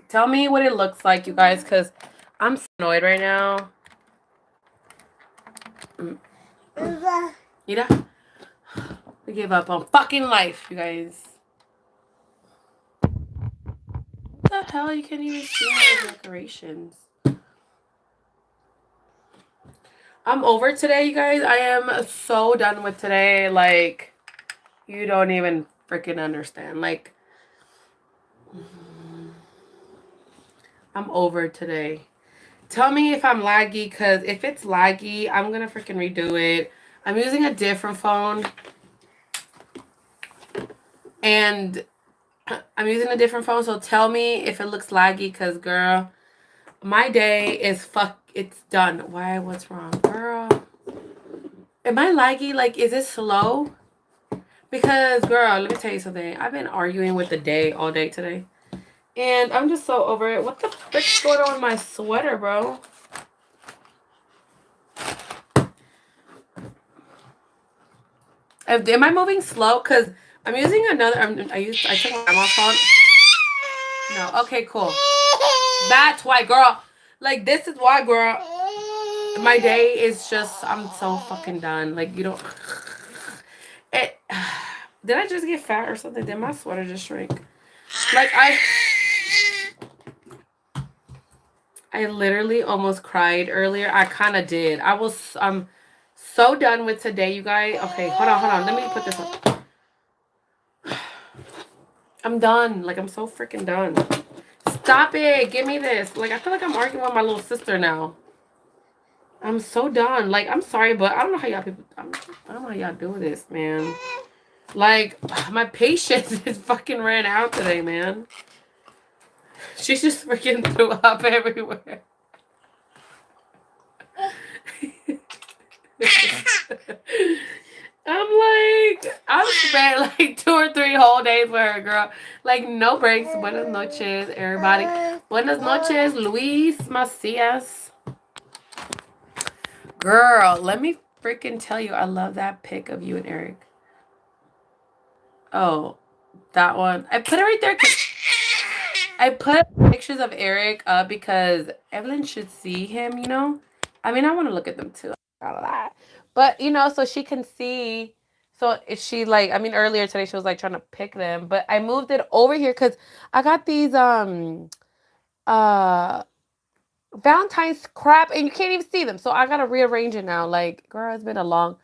Tell me what it looks like, you guys, because I'm so annoyed right now. Ida, we give up on fucking life, you guys. What the hell? You can't even see my decorations. I'm over today, you guys. I am so done with today. Like, you don't even freaking understand. Like, I'm over today. Tell me if I'm laggy, because if it's laggy, I'm going to freaking redo it. I'm using a different phone. And I'm using a different phone, so tell me if it looks laggy, because, girl, my day is it's done. Why? What's wrong? Girl, am I laggy? Like, is it slow? Because, girl, let me tell you something. I've been arguing with the day all day today. And I'm just so over it. What the frick's going on with my sweater, bro? Am I moving slow? Because I'm using another... I took my grandma's phone. No. Okay, cool. That's why, girl. Like, this is why, girl. My day is just... I'm so fucking done. Like, you don't... Did I just get fat or something? Did my sweater just shrink? Like, I literally almost cried earlier. I kind of did. I'm so done with today, you guys. Okay, hold on. Let me put this up. I'm done. Like, I'm so freaking done. Stop it. Give me this. Like, I feel like I'm arguing with my little sister now. I'm so done. Like, I'm sorry, but I don't know how y'all people... I don't know how y'all do this, man. Like, my patience is fucking ran out today, man. She just freaking threw up everywhere. I've spent like 2 or 3 whole days with her, girl. Like, no breaks. Buenas noches, everybody. Buenas noches, Luis Macias. Girl, let me freaking tell you, I love that pic of you and Eric. Oh, that one. I put it right there. I put pictures of Eric up because Evelyn should see him, you know? I mean, I want to look at them too. But, you know, so she can see. So if she like, I mean, earlier today she was like trying to pick them, but I moved it over here because I got these Valentine's crap and you can't even see them. So I gotta rearrange it now. Like, girl, it's been a long...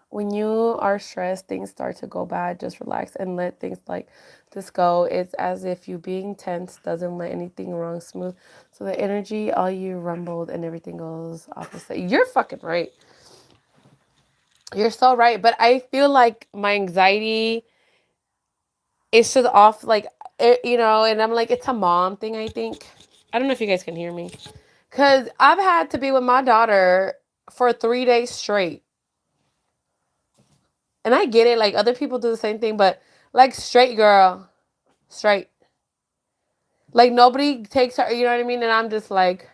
When you are stressed, things start to go bad. Just relax and let things like this go. It's as if you being tense doesn't let anything wrong smooth. So the energy, all you rumbled and everything goes opposite. You're fucking right. You're so right. But I feel like my anxiety is just off, like, you know, and I'm like, it's a mom thing, I think. I don't know if you guys can hear me. Because I've had to be with my daughter for 3 days straight. And I get it, like, other people do the same thing, but, like, straight, girl. Straight. Like, nobody takes her, you know what I mean? And I'm just like,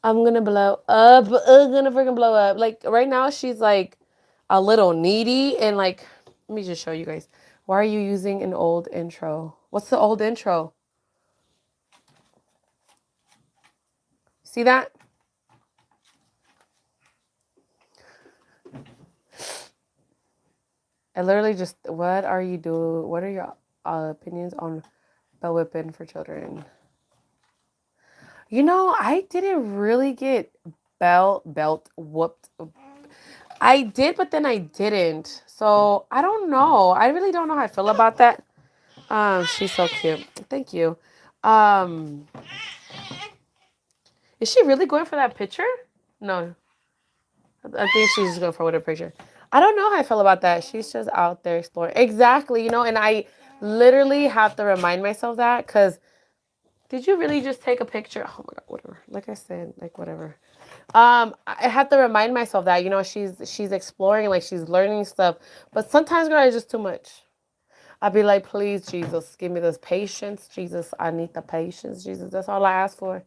I'm gonna blow up. I'm gonna freaking blow up. Like, right now, she's, like, a little needy. And, like, let me just show you guys. Why are you using an old intro? What's the old intro? See that? I literally just, what are you doing? What are your opinions on bell whipping for children? You know, I didn't really get belt whooped. I did, but then I didn't. So I don't know. I really don't know how I feel about that. She's so cute. Thank you. Is she really going for that picture? No. I think she's just going for whatever picture. I don't know how I feel about that. She's just out there exploring. Exactly, you know, and I literally have to remind myself that because did you really just take a picture? Oh my God, whatever. Like I said, like whatever. I have to remind myself that, you know, she's exploring, like she's learning stuff. But sometimes, girl, it's just too much. I'd be like, please, Jesus, give me this patience. Jesus, I need the patience. Jesus, that's all I ask for.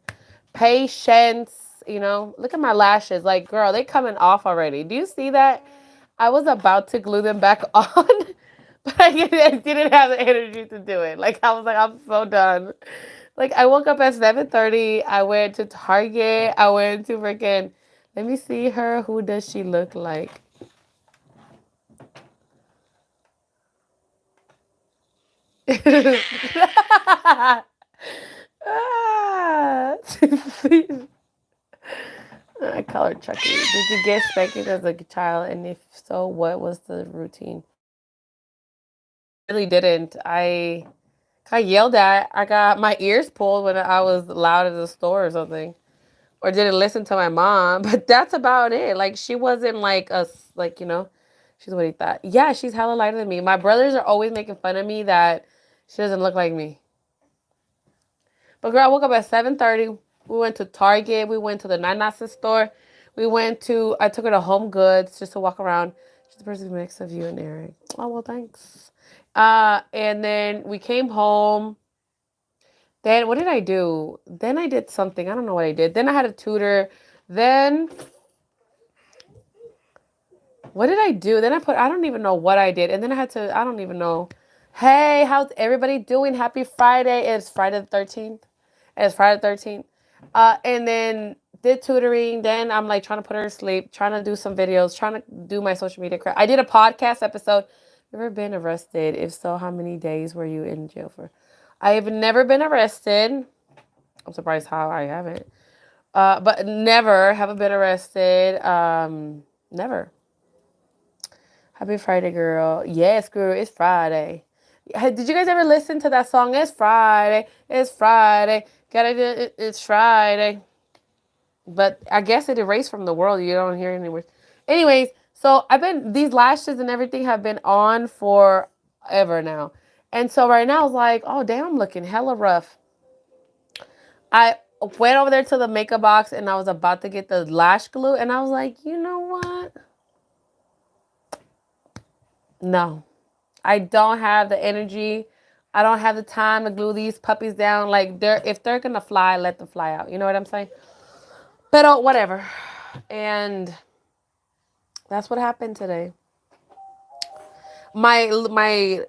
Patience. You know, look at my lashes. Like, girl, they coming off already. Do you see that? I was about to glue them back on, But I didn't have the energy to do it. Like, I was like, I'm so done. Like, I woke up at 7:30. I went to Target. I went to freaking, let me see her. Who does she look like? Ah. I call her Chucky. Did you get spanked as a child? And if so, what was the routine? Really didn't. I got yelled at. I got my ears pulled when I was loud at the store or something. Or didn't listen to my mom. But that's about it. Like, she wasn't like us, like, she's what he thought. Yeah, she's hella lighter than me. My brothers are always making fun of me that she doesn't look like me. But girl, I woke up at 7:30. We went to Target. We went to the Nana's store. I took her to Home Goods just to walk around. She's the perfect mix of you and Eric. Oh, well, thanks. And then we came home. Then what did I do? Then I did something. I don't know what I did. Then I had a tutor. Then what did I do? I don't even know what I did. And then I don't even know. Hey, how's everybody doing? Happy Friday. It's Friday the 13th. It's Friday the 13th. And then did tutoring. Then I'm like trying to put her to sleep, trying to do some videos, trying to do my social media crap. I did a podcast episode. Ever been arrested? If so, how many days were you in jail for? I have never been arrested. I'm surprised how I haven't. But haven't been arrested. Never. Happy Friday, girl. Yes, girl, it's Friday. Did you guys ever listen to that song? It's Friday. It's Friday. It's Friday. But I guess it erased from the world. You don't hear it anymore. Anyways, so these lashes and everything have been on forever now. And so right now I was like, oh, damn, I'm looking hella rough. I went over there to the makeup box and I was about to get the lash glue. And I was like, you know what? No. I don't have the energy. I don't have the time to glue these puppies down. Like, if they're gonna fly, let them fly out. You know what I'm saying? But whatever. And that's what happened today. My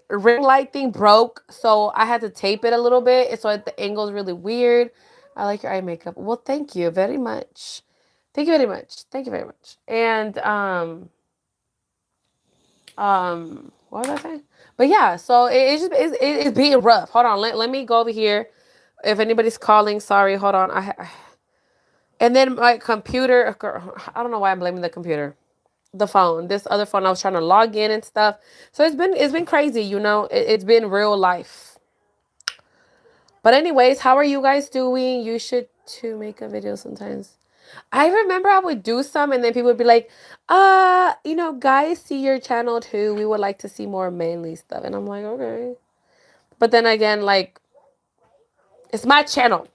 ring light thing broke, so I had to tape it a little bit. So the angle is really weird. I like your eye makeup. Well, thank you very much. Thank you very much. Thank you very much. And what was I saying? But yeah, so it's being rough. Hold on, let me go over here. If anybody's calling, sorry. Hold on. And then my computer. I don't know why I'm blaming the computer. The phone. This other phone, I was trying to log in and stuff. So it's been crazy. It's been real life. But anyways, how are you guys doing? You should to make a video sometimes. I remember I would do some and then people would be like, guys see your channel too. We would like to see more manly stuff. And I'm like, okay. But then again, like, it's my channel.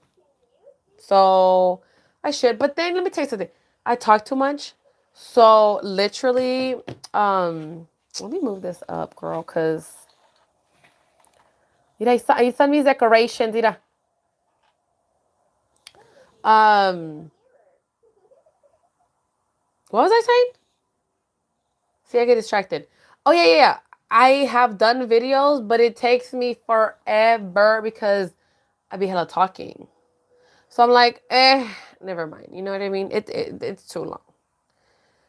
So I should. But then let me tell you something. I talk too much. So literally, let me move this up, girl, because you send me decorations, what was I saying? See, I get distracted. Oh, yeah. I have done videos, but it takes me forever because I be hella talking. So I'm like, never mind. You know what I mean? It's too long.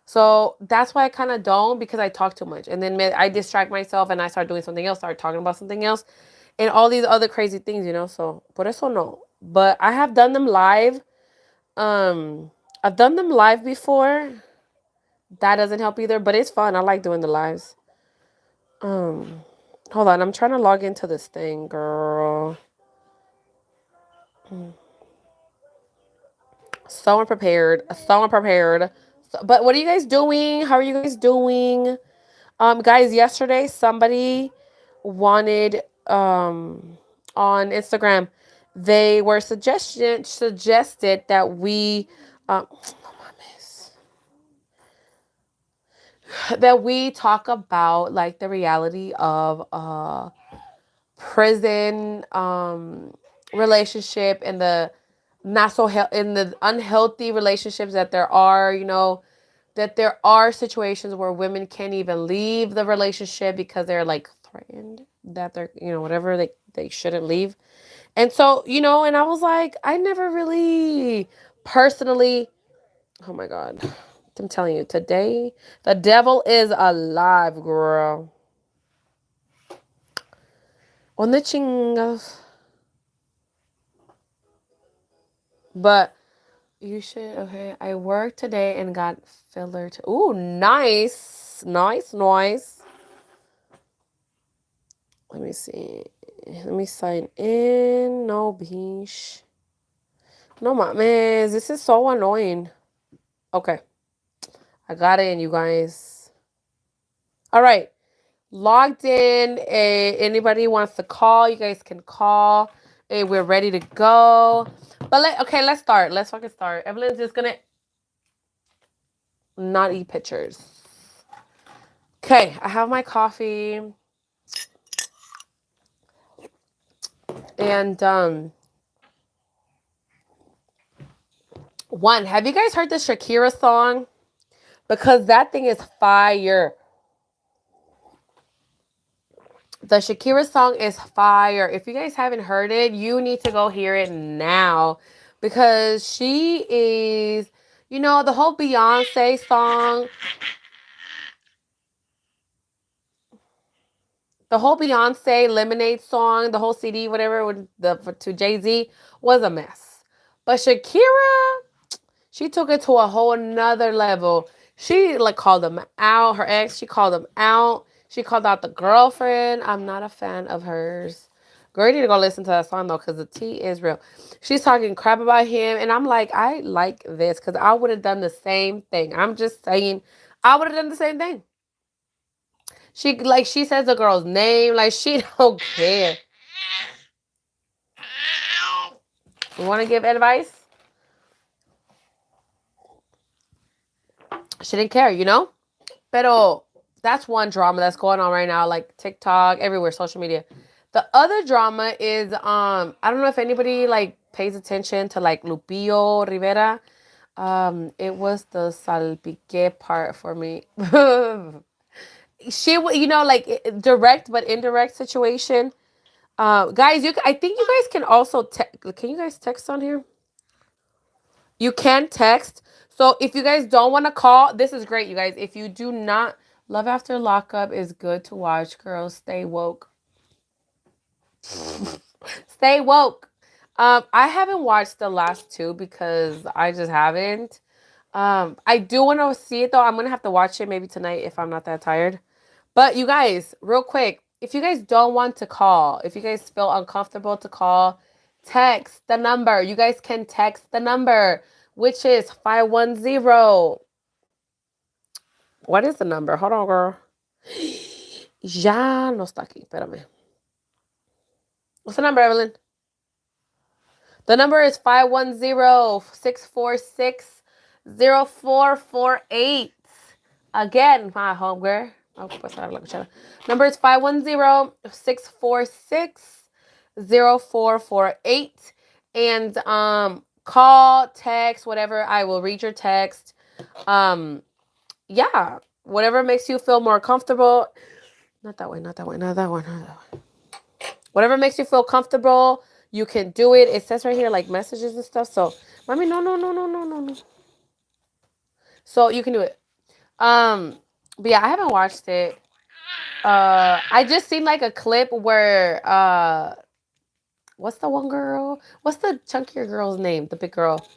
So that's why I kind of don't, because I talk too much. And then I distract myself and I start doing something else, start talking about something else and all these other crazy things, So, por eso no. But I have done them live. I've done them live before. That doesn't help either, but it's fun. I like doing the lives. Hold on. I'm trying to log into this thing, girl. So unprepared. So unprepared. But what are you guys doing? How are you guys doing? Guys, yesterday somebody wanted on Instagram, they were suggested that we that we talk about like the reality of prison relationship and the not so in the unhealthy relationships that there are, that there are situations where women can't even leave the relationship because they're like frightened that they're, whatever, they shouldn't leave. And so, and I was like, I never really personally, oh my God, I'm telling you, today, the devil is alive, girl. On the chingas. But you should, okay, I worked today and got filler. Ooh, nice. Nice, nice. Let me see. Let me sign in. No, bish. No, mames. This is so annoying. Okay. I got it in, you guys. All right. Logged in. Anybody wants to call, you guys can call. We're ready to go. But let's start. Let's fucking start. Evelyn's just gonna not eat pictures. Okay, I have my coffee. And one, have you guys heard the Shakira song? Because that thing is fire. The Shakira song is fire. If you guys haven't heard it, you need to go hear it now. Because she is, the whole Beyonce song. The whole Beyonce Lemonade song, the whole CD, whatever, to Jay-Z was a mess. But Shakira, she took it to a whole nother level. She called him out. Her ex, she called him out. She called out the girlfriend. I'm not a fan of hers. Girl, you need to go listen to that song though, because the tea is real. She's talking crap about him, and I'm like, I like this because I would have done the same thing. I'm just saying, I would have done the same thing. She says the girl's name, she don't care. You want to give advice? She didn't care, Pero that's one drama that's going on right now, like TikTok, everywhere, social media. The other drama is I don't know if anybody pays attention to Lupillo Rivera. It was the salpique part for me. She, direct but indirect situation. Guys, I think you guys can also can you guys text on here? You can text. So if you guys don't want to call, this is great, you guys. If you do not, Love After Lockup is good to watch, girls. Stay woke. Stay woke. I haven't watched the last two because I just haven't. I do want to see it though. I'm gonna have to watch it maybe tonight if I'm not that tired. But you guys, real quick, if you guys don't want to call, if you guys feel uncomfortable to call, text the number. You guys can text the number, which is 510. What is the number? Hold on, girl. Ya no está aquí. Espérame. What's the number, Evelyn? The number is 510-646-0448. Again, my homegirl. Number is 510-646-0448. And call, text, whatever. I will read your text. Yeah. Whatever makes you feel more comfortable. Not that way, not that way, not that one, not that way. Whatever makes you feel comfortable, you can do it. It says right here messages and stuff. So, mommy, no. So you can do it. But yeah, I haven't watched it. I just seen a clip where what's the one girl? What's the chunkier girl's name? The big girl.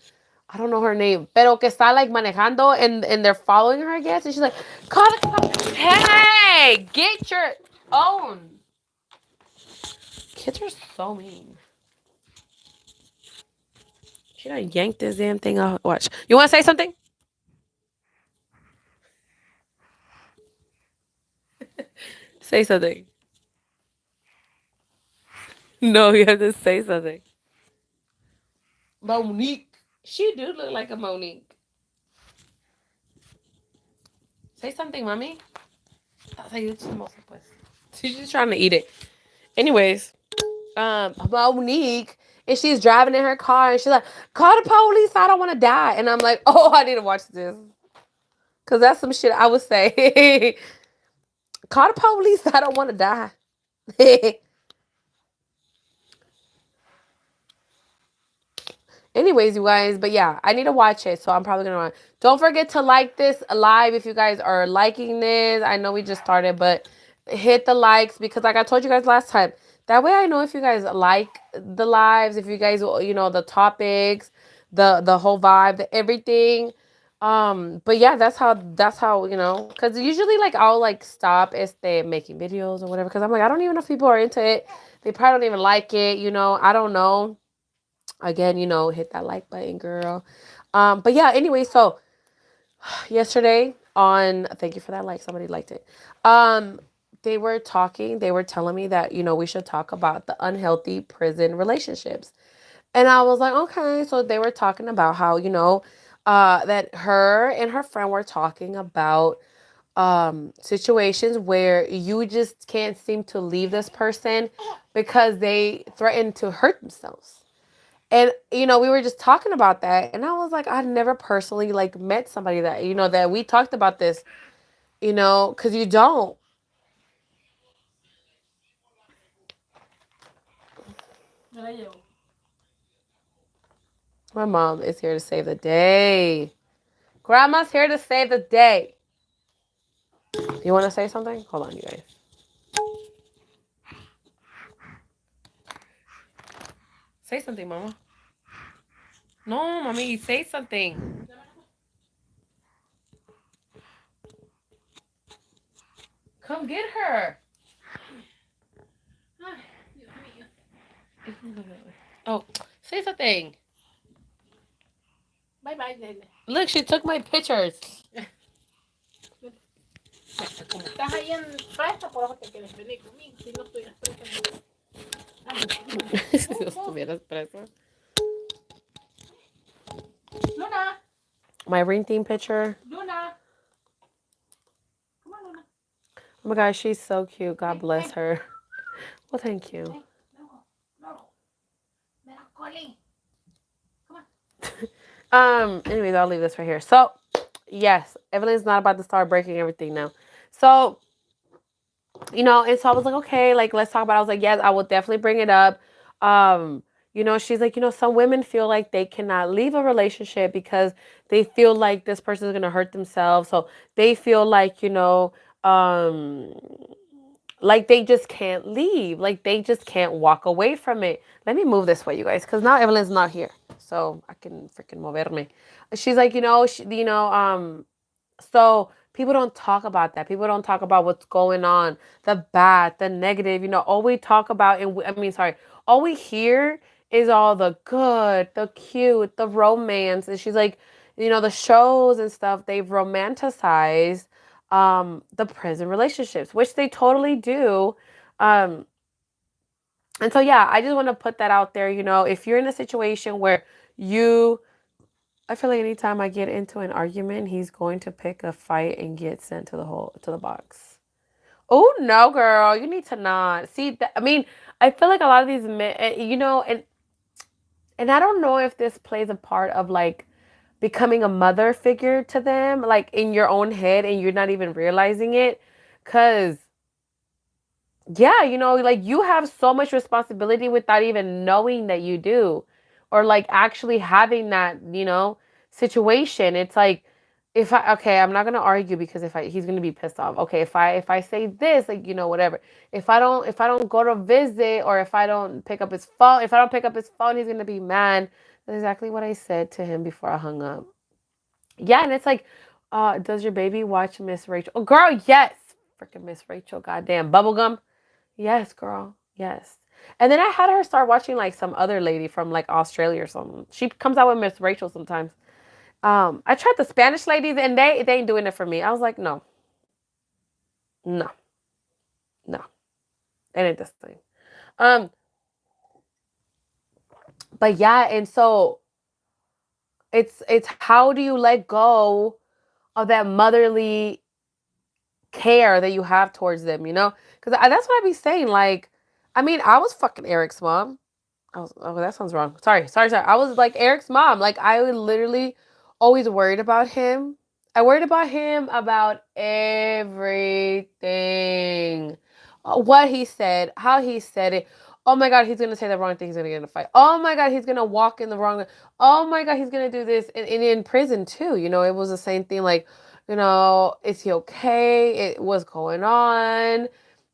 I don't know her name. Pero que está manejando and they're following her, I guess. And she's like, call the cops. Hey, get your own. Kids are so mean. She done yanked this damn thing off. Watch. You want to say something? Say something. No, you have to say something. Monique. She do look like a Monique. Say something, mommy. She's just trying to eat it. Anyways, Monique, and she's driving in her car, and she's like, call the police, I don't want to die. And I'm like, oh, I need to watch this. Because that's some shit I would say. Call the police, I don't want to die. Anyways, you guys, but yeah, I need to watch it, so I'm probably gonna. Don't forget to like this live if you guys are liking this. I know we just started, but hit the likes because, like I told you guys last time, that way I know if you guys like the lives, if you guys, the topics, the whole vibe, the everything. But yeah, that's how because usually like I'll like stop making videos or whatever because I'm like I don't even know if people are into it. They probably don't even like it. I don't know. Again, hit that like button, girl. But yeah, anyway, so yesterday thank you for that like, somebody liked it. They were telling me that, we should talk about the unhealthy prison relationships. And I was like, okay. So they were talking about how, that her and her friend were talking about situations where you just can't seem to leave this person because they threaten to hurt themselves. And, we were just talking about that. And I was like, I never personally like met somebody that, that we talked about this, because you don't. My mom is here to save the day. Grandma's here to save the day. You want to say something? Hold on, you guys. Say something, mama. No, mommy, say something. Come get her. Oh, say something. Bye-bye, then. Look, she took my pictures. Estás ahí en presa, por eso te quieres venir conmigo. Si no estuvieras presa, si no estuvieras presa. Luna. My ring theme picture. Luna. Come on, Luna. Oh my gosh, she's so cute. God bless her. Well, thank you. Anyways, I'll leave this right here. So, yes, Evelyn's not about to start breaking everything now. So, and so I was like, okay, like, let's talk about it. I was like, yes, I will definitely bring it up. She's like, some women feel like they cannot leave a relationship because they feel like this person is going to hurt themselves. So they feel like they just can't leave. Like they just can't walk away from it. Let me move this way, you guys, because now Evelyn's not here. So I can freaking moverme. She's like, so people don't talk about that. People don't talk about what's going on, the bad, the negative. All we talk about, all we hear is all the good, the cute, the romance. And she's like, the shows and stuff, they've romanticized the prison relationships, which they totally do. And so, yeah, I just want to put that out there. If you're in a situation where I feel like anytime I get into an argument, he's going to pick a fight and get sent to the box. Oh no, girl, you need to not see that. I feel like a lot of these men, and I don't know if this plays a part of like becoming a mother figure to them, like in your own head, and you're not even realizing it, cause yeah, like you have so much responsibility without even knowing that you do, or like actually having that, situation. It's like, okay, I'm not gonna argue because he's gonna be pissed off. Okay, if I say this, like, whatever. If I don't go to visit, or if I don't pick up his phone, he's gonna be mad. That's exactly what I said to him before I hung up. Yeah, and it's like, does your baby watch Miss Rachel? Oh, girl, yes, freaking Miss Rachel, goddamn bubblegum. Yes, girl. Yes. And then I had her start watching like some other lady from like Australia or something. She comes out with Miss Rachel sometimes. I tried the Spanish ladies and they ain't doing it for me. I was like, no. No. No. It ain't this thing. Um, but yeah, and so it's how do you let go of that motherly care that you have towards them, Because that's what I be saying. Like, I was fucking Eric's mom. Oh, that sounds wrong. Sorry. I was like Eric's mom. Like, I would literally always worried about him. I worried about him about everything. what he said, how he said it. Oh my God, he's gonna say the wrong thing. He's gonna get in a fight. Oh my God, he's gonna walk in the wrong. Oh my God, he's gonna do this. And in prison too, it was the same thing. Like, is he okay? What's going on?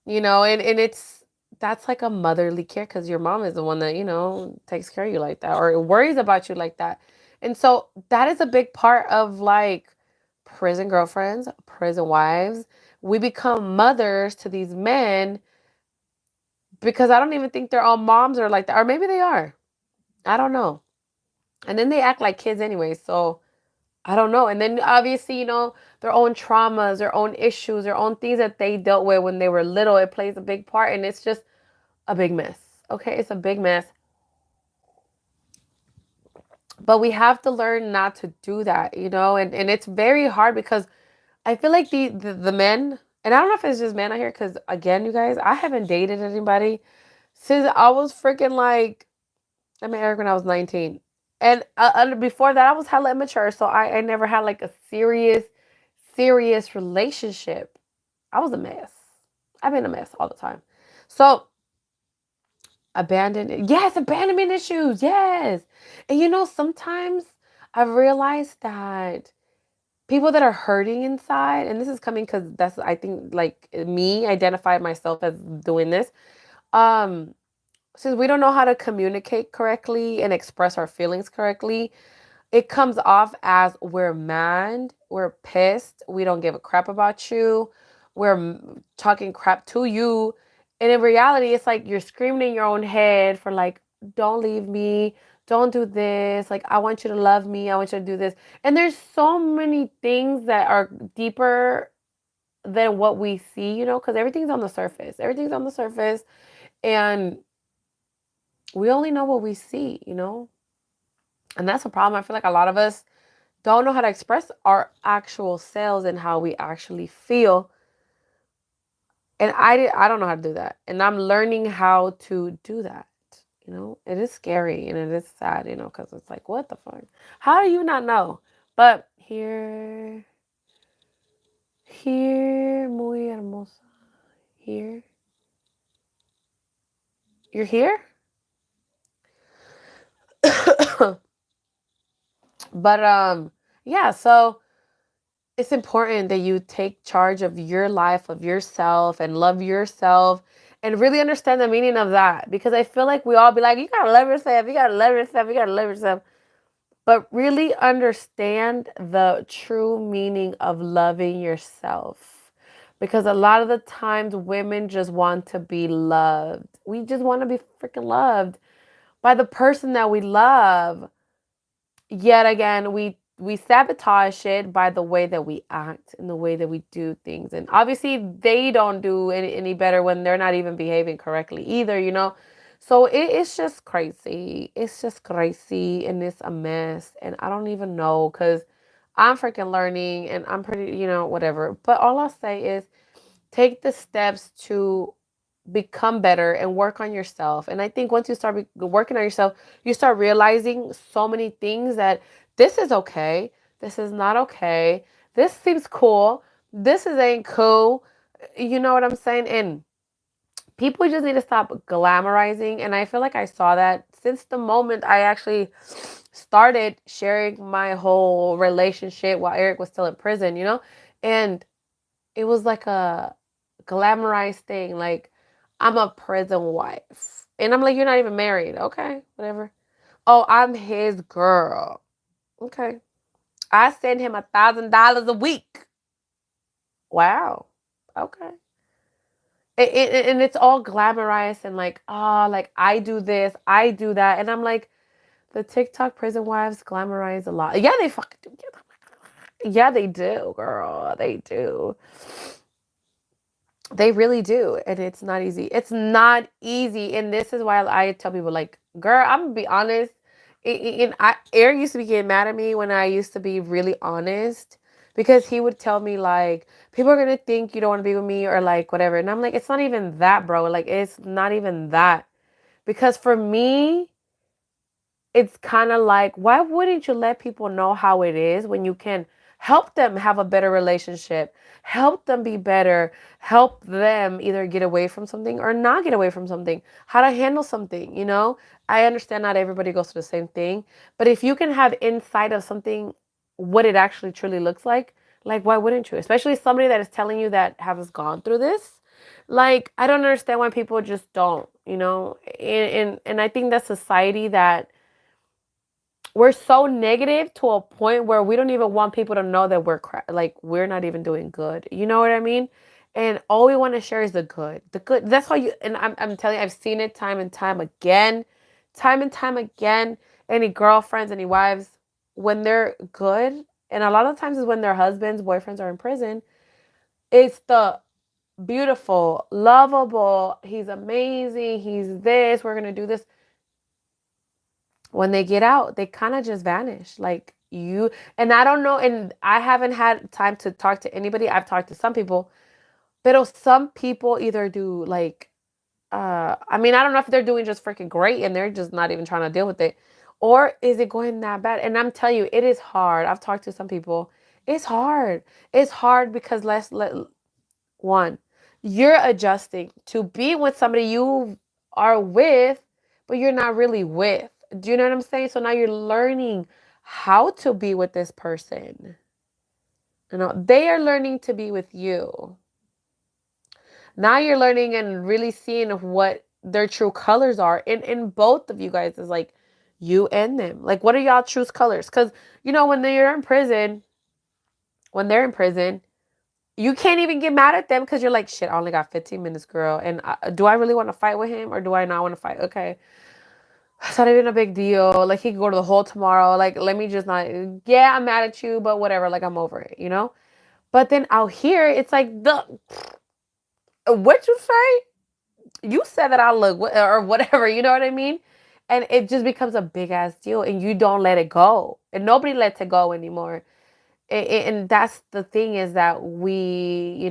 And that's like a motherly care because your mom is the one that takes care of you like that or worries about you like that. And so that is a big part of like prison girlfriends, prison wives. We become mothers to these men because I don't even think their own moms are like that. Or maybe they are. I don't know. And then they act like kids anyway. So I don't know. And then obviously, their own traumas, their own issues, their own things that they dealt with when they were little, it plays a big part. And it's just a big mess. Okay. It's a big mess. But we have to learn not to do that, and it's very hard because I feel like the men, and I don't know if it's just men out here, because again, you guys, I haven't dated anybody since I was freaking like, I met Eric when I was 19. And before that, I was hella immature. So I never had like a serious relationship. I was a mess. I've been a mess all the time. So abandonment issues. Yes. And sometimes I've realized that people that are hurting inside, and this is coming because that's, I think, like me, identified myself as doing this. Um, since we don't know how to communicate correctly and express our feelings correctly, it comes off as we're mad, we're pissed, we don't give a crap about you, we're talking crap to you. And in reality, it's like you're screaming in your own head for like, don't leave me, don't do this. Like, I want you to love me, I want you to do this. And there's so many things that are deeper than what we see, because everything's on the surface. Everything's on the surface. And we only know what we see. And that's a problem. I feel like a lot of us don't know how to express our actual selves and how we actually feel. And I don't know how to do that. And I'm learning how to do that. It is scary and it is sad, because it's like, what the fuck? How do you not know? But here, muy hermosa. Here. You're here? But yeah, so it's important that you take charge of your life, of yourself, and love yourself and really understand the meaning of that. Because I feel like we all be like, you gotta love yourself, you gotta love yourself, you gotta love yourself. But really understand the true meaning of loving yourself. Because a lot of the times women just want to be loved. We just want to be freaking loved by the person that we love. Yet again, we sabotage it by the way that we act and the way that we do things. And obviously they don't do any better when they're not even behaving correctly either. So it's just crazy. It's just crazy and it's a mess. And I don't even know because I'm freaking learning and I'm pretty, whatever. But all I'll say is take the steps to become better and work on yourself. And I think once you start working on yourself, you start realizing so many things that this is okay, this is not okay, this seems cool, this is ain't cool. You know what I'm saying? And people just need to stop glamorizing. And I feel like I saw that since the moment I actually started sharing my whole relationship while Eric was still in prison. And it was like a glamorized thing. Like, I'm a prison wife. And I'm like, you're not even married. Okay, whatever. Oh, I'm his girl. Okay. I send him $1,000 a week. Wow. Okay. And it's all glamorized and like, oh, like I do this, I do that. And I'm like, the TikTok prison wives glamorize a lot. Yeah, they fucking do. Yeah, they do, girl. They do. They really do. And it's not easy. It's not easy. And this is why I tell people, like, girl, I'm going to be honest. Eric used to be getting mad at me when I used to be really honest because he would tell me, like, people are going to think you don't want to be with me or, like, whatever. And I'm like, it's not even that, bro. Like, it's not even that. Because for me, it's kind of like, why wouldn't you let people know how it is when you can Help them have a better relationship. Help them be better. Help them either get away from something or not get away from something. How to handle something, you know? I understand not everybody goes through the same thing, but if you can have insight of something, what it actually truly looks like why wouldn't you? Especially somebody that is telling you that has gone through this. Like, I don't understand why people just don't, you know? And I think that society that we're so negative to a point where we don't even want people to know that like we're not even doing good. You know what I mean? And all we want to share is the good. The good. That's how you. And I'm telling you, I've seen it time and time again, time and time again. Any girlfriends, any wives, when they're good, and a lot of times is when their husbands, boyfriends are in prison. It's the beautiful, lovable. He's amazing. He's this. We're gonna do this. When they get out, they kind of just vanish. Like you, and I don't know, and I haven't had time to talk to anybody. I've talked to some people, but some people either do like, I mean, I don't know if they're doing just freaking great and they're just not even trying to deal with it, or is it going that bad? And I'm telling you, it is hard. I've talked to some people. It's hard. It's hard because one, you're adjusting to be with somebody you are with, but you're not really with. Do you know what I'm saying? So now you're learning how to be with this person. You know, they are learning to be with you. Now you're learning and really seeing what their true colors are. In both of you guys is like you and them. Like, what are y'all true colors? Because, you know, when they're in prison, you can't even get mad at them because you're like, shit, I only got 15 minutes, girl. And do I really want to fight with him or do I not want to fight? Okay. It's not even a big deal. Like, he could go to the hole tomorrow. Like, let me just not, yeah, I'm mad at you, but whatever. Like, I'm over it, you know? But then out here, it's like, what you say? You said that I look, or whatever, you know what I mean? And it just becomes a big ass deal and you don't let it go. And nobody lets it go anymore. And that's the thing is that we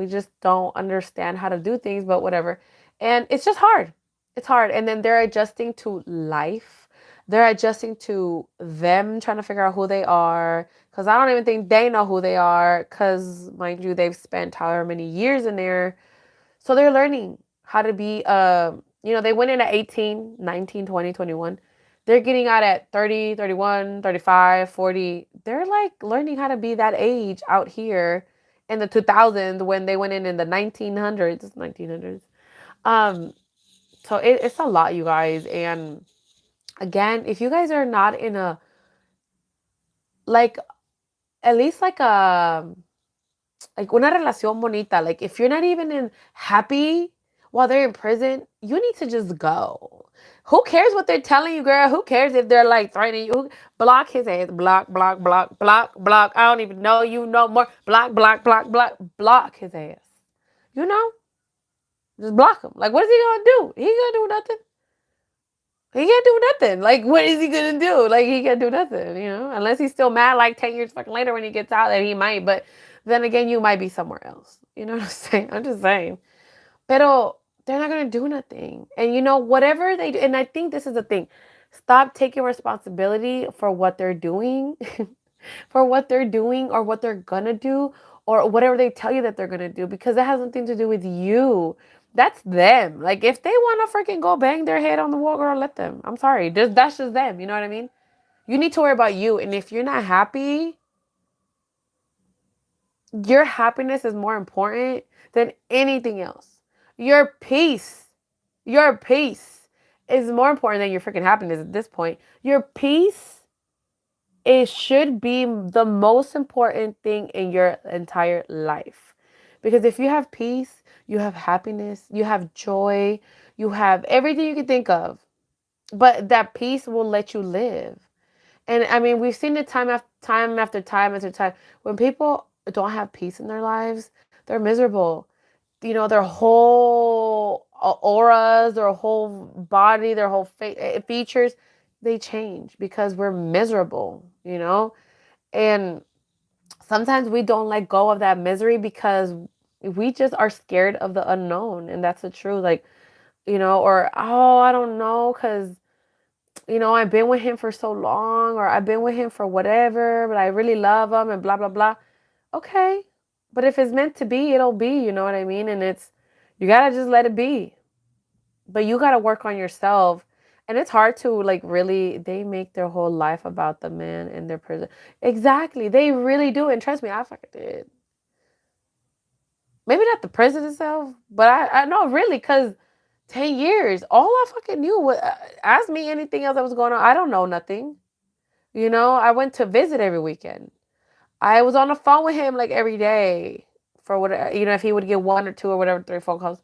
just don't understand how to do things, but whatever. And it's just hard. It's hard. And then they're adjusting to life. They're adjusting to them trying to figure out who they are. Because I don't even think they know who they are. Because, mind you, they've spent however many years in there. So they're learning how to be, they went in at 18, 19, 20, 21. They're getting out at 30, 31, 35, 40. They're like learning how to be that age out here in the 2000s when they went in the 1900s. Um, so it's a lot, you guys. And again, if you guys are not in a, like, at least like una relación bonita. Like, if you're not even in happy while they're in prison, you need to just go. Who cares what they're telling you, girl? Who cares if they're like threatening you? Block his ass. Block, block, block, block, block. I don't even know you no more. Block, block, block, block, block his ass. You know? Just block him. Like, what is he gonna do? He gonna do nothing. He can't do nothing. Like, what is he gonna do? Like, he can't do nothing, you know? Unless he's still mad like 10 years fucking later when he gets out, then he might. But then again, you might be somewhere else. You know what I'm saying? I'm just saying. Pero they're not gonna do nothing. And you know, whatever they do, and I think this is the thing. Stop taking responsibility for what they're doing, for what they're doing or what they're gonna do, or whatever they tell you that they're gonna do, because that has nothing to do with you. That's them. Like, if they want to freaking go bang their head on the wall, girl, let them. I'm sorry. That's just them. You know what I mean? You need to worry about you. And if you're not happy, your happiness is more important than anything else. Your peace, your peace is more important than your freaking happiness at this point. Your peace, it should be the most important thing in your entire life. Because if you have peace, you have happiness, you have joy, you have everything you can think of. But that peace will let you live. And I mean, we've seen it time after time. When people don't have peace in their lives, they're miserable. You know, their whole auras, their whole body, their whole features, they change because we're miserable, you know? And sometimes we don't let go of that misery because we just are scared of the unknown. And that's the truth. Like, you know, or, oh, I don't know, because you know, I've been with him for so long, or I've been with him for whatever, but I really love him and blah, blah, blah. Okay. But if it's meant to be, it'll be, you know what I mean? And you got to just let it be. But you got to work on yourself. And it's hard to like really, they make their whole life about the man in their prison. Exactly. They really do. And trust me, I fucking did. Maybe not the prison itself, but I know really, because 10 years, all I fucking knew was, ask me anything else that was going on. I don't know nothing. You know, I went to visit every weekend. I was on the phone with him like every day for what, you know, if he would get one or two or whatever, 3 phone calls.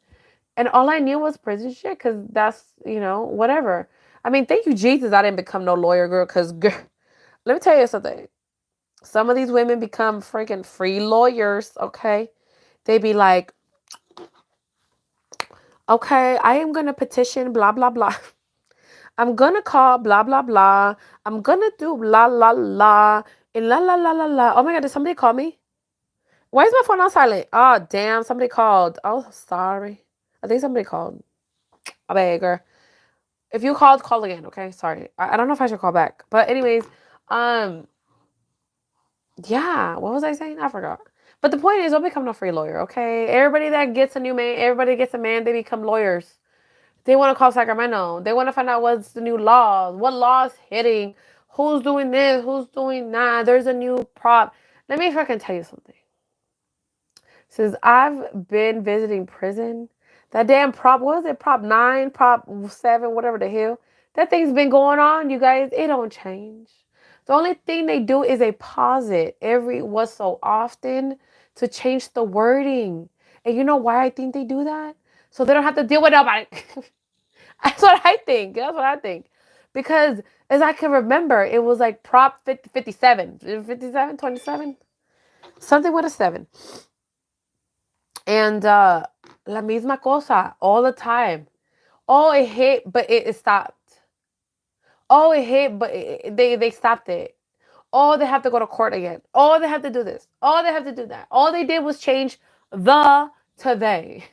And all I knew was prison shit, because that's, you know, whatever. I mean, thank you, Jesus, I didn't become no lawyer, girl, because, let me tell you something. Some of these women become freaking free lawyers, okay? They be like, okay, I am going to petition blah, blah, blah. I'm going to call blah, blah, blah. I'm going to do la, la, la. And la, la, la, la, la. Oh my God, did somebody call me? Why is my phone on silent? Oh, damn, somebody called. Oh, sorry. I think somebody called. I beg her. If you called, call again, okay? Sorry. I don't know if I should call back. But anyways, yeah, what was I saying? I forgot. But the point is, don't become no free lawyer, okay? Everybody that gets a new man, everybody gets a man, they become lawyers. They want to call Sacramento. They want to find out what's the new laws, what laws hitting, who's doing this, who's doing that. There's a new prop. Let me fucking tell you something. Since I've been visiting prison, that damn prop, what was it? Prop 9, prop 7, whatever the hell. That thing's been going on, you guys. It don't change. The only thing they do is they pause it every once so often to change the wording. And you know why I think they do that? So they don't have to deal with nobody. That's what I think. That's what I think. Because as I can remember, it was like prop 50, 57. 57, 27? Something with a 7. And la misma cosa all the time. Oh, it hit, but it stopped. Oh, it hit, but they stopped it. Oh, they have to go to court again. Oh, they have to do this. Oh, they have to do that. All they did was change the to they.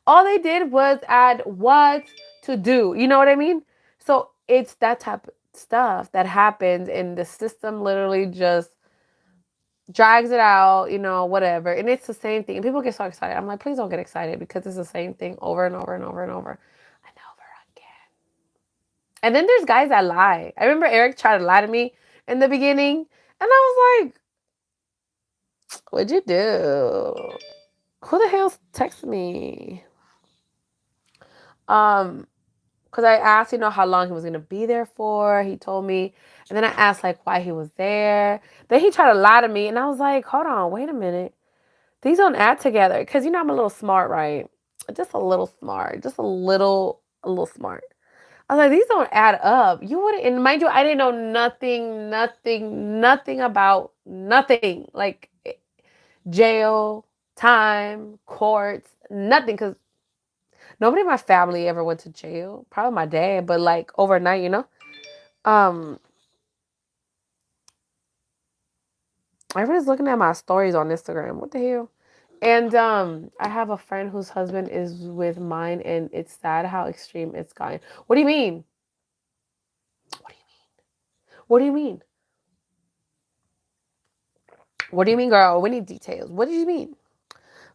All they did was add what to do. You know what I mean? So it's that type of stuff that happens, and the system literally just drags it out, you know, whatever. And it's the same thing. And people get so excited. I'm like, please don't get excited, because it's the same thing over and over and over and over and over again. And then there's guys that lie. I remember Eric tried to lie to me in the beginning, and I was like, what'd you do? Who the hell's texting me? Because I asked, you know, how long he was going to be there for. He told me. And then I asked, like, why he was there. Then he tried to lie to me. And I was like, hold on, wait a minute. These don't add together. Because, you know, I'm a little smart, right? Just a little smart. Just a little smart. I was like, these don't add up. You wouldn't, and mind you, I didn't know nothing about nothing. Like jail, time, courts, nothing. Because nobody in my family ever went to jail. Probably my dad, but like overnight, you know? Everybody's looking at my stories on Instagram. What the hell? And I have a friend whose husband is with mine, and it's sad how extreme it's gotten. What do you mean? What do you mean? What do you mean? What do you mean, girl? We need details. What do you mean?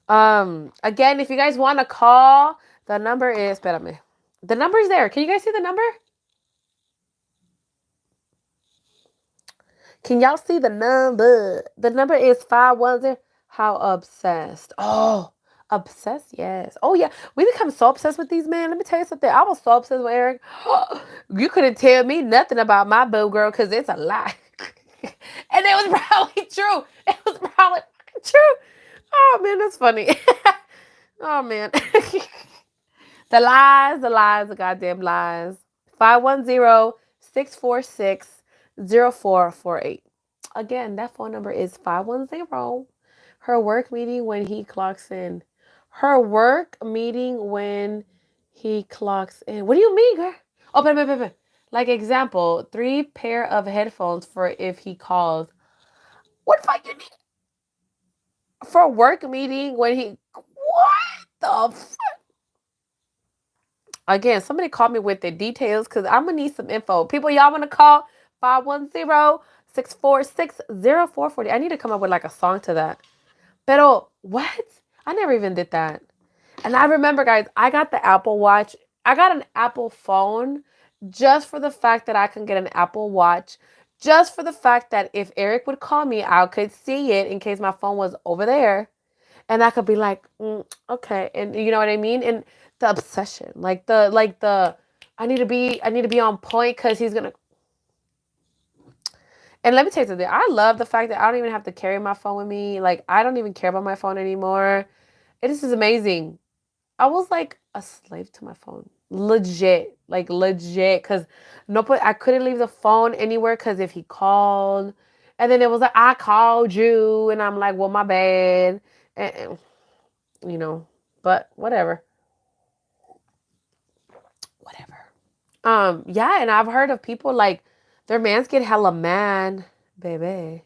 Again, if you guys want to call, the number is, espérame. The number is there. Can you guys see the number? Can y'all see the number? The number is 510. How obsessed? Oh, obsessed? Yes. Oh, yeah. We become so obsessed with these men. Let me tell you something. I was so obsessed with Eric. You couldn't tell me nothing about my boo girl, because it's a lie. And it was probably true. It was probably true. Oh, man, that's funny. Oh, man. The goddamn lies. 510-646-0448. Again, that phone number is 510. Her work meeting when he clocks in. Her work meeting when he clocks in. What do you mean, girl? Oh, but. Like example, 3 pair of headphones for if he calls. What the fuck you need? For a work meeting when he... What the fuck? Again, somebody call me with the details because I'm going to need some info. People, y'all want to call 510-646-0440. I need to come up with like a song to that. Pero what? I never even did that. And I remember, guys, I got the Apple Watch. I got an Apple phone just for the fact that I can get an Apple Watch. Just for the fact that if Eric would call me, I could see it in case my phone was over there. And I could be like, okay. And you know what I mean? And the obsession, I need to be on point because he's going to. And let me tell you something. I love the fact that I don't even have to carry my phone with me. Like, I don't even care about my phone anymore. This is amazing. I was like a slave to my phone. Legit. Like legit. Cause I couldn't leave the phone anywhere because if he called and then it was like, I called you and I'm like, well, my bad. And you know, but whatever. Whatever. Yeah, and I've heard of people like their mans get hella mad. Baby.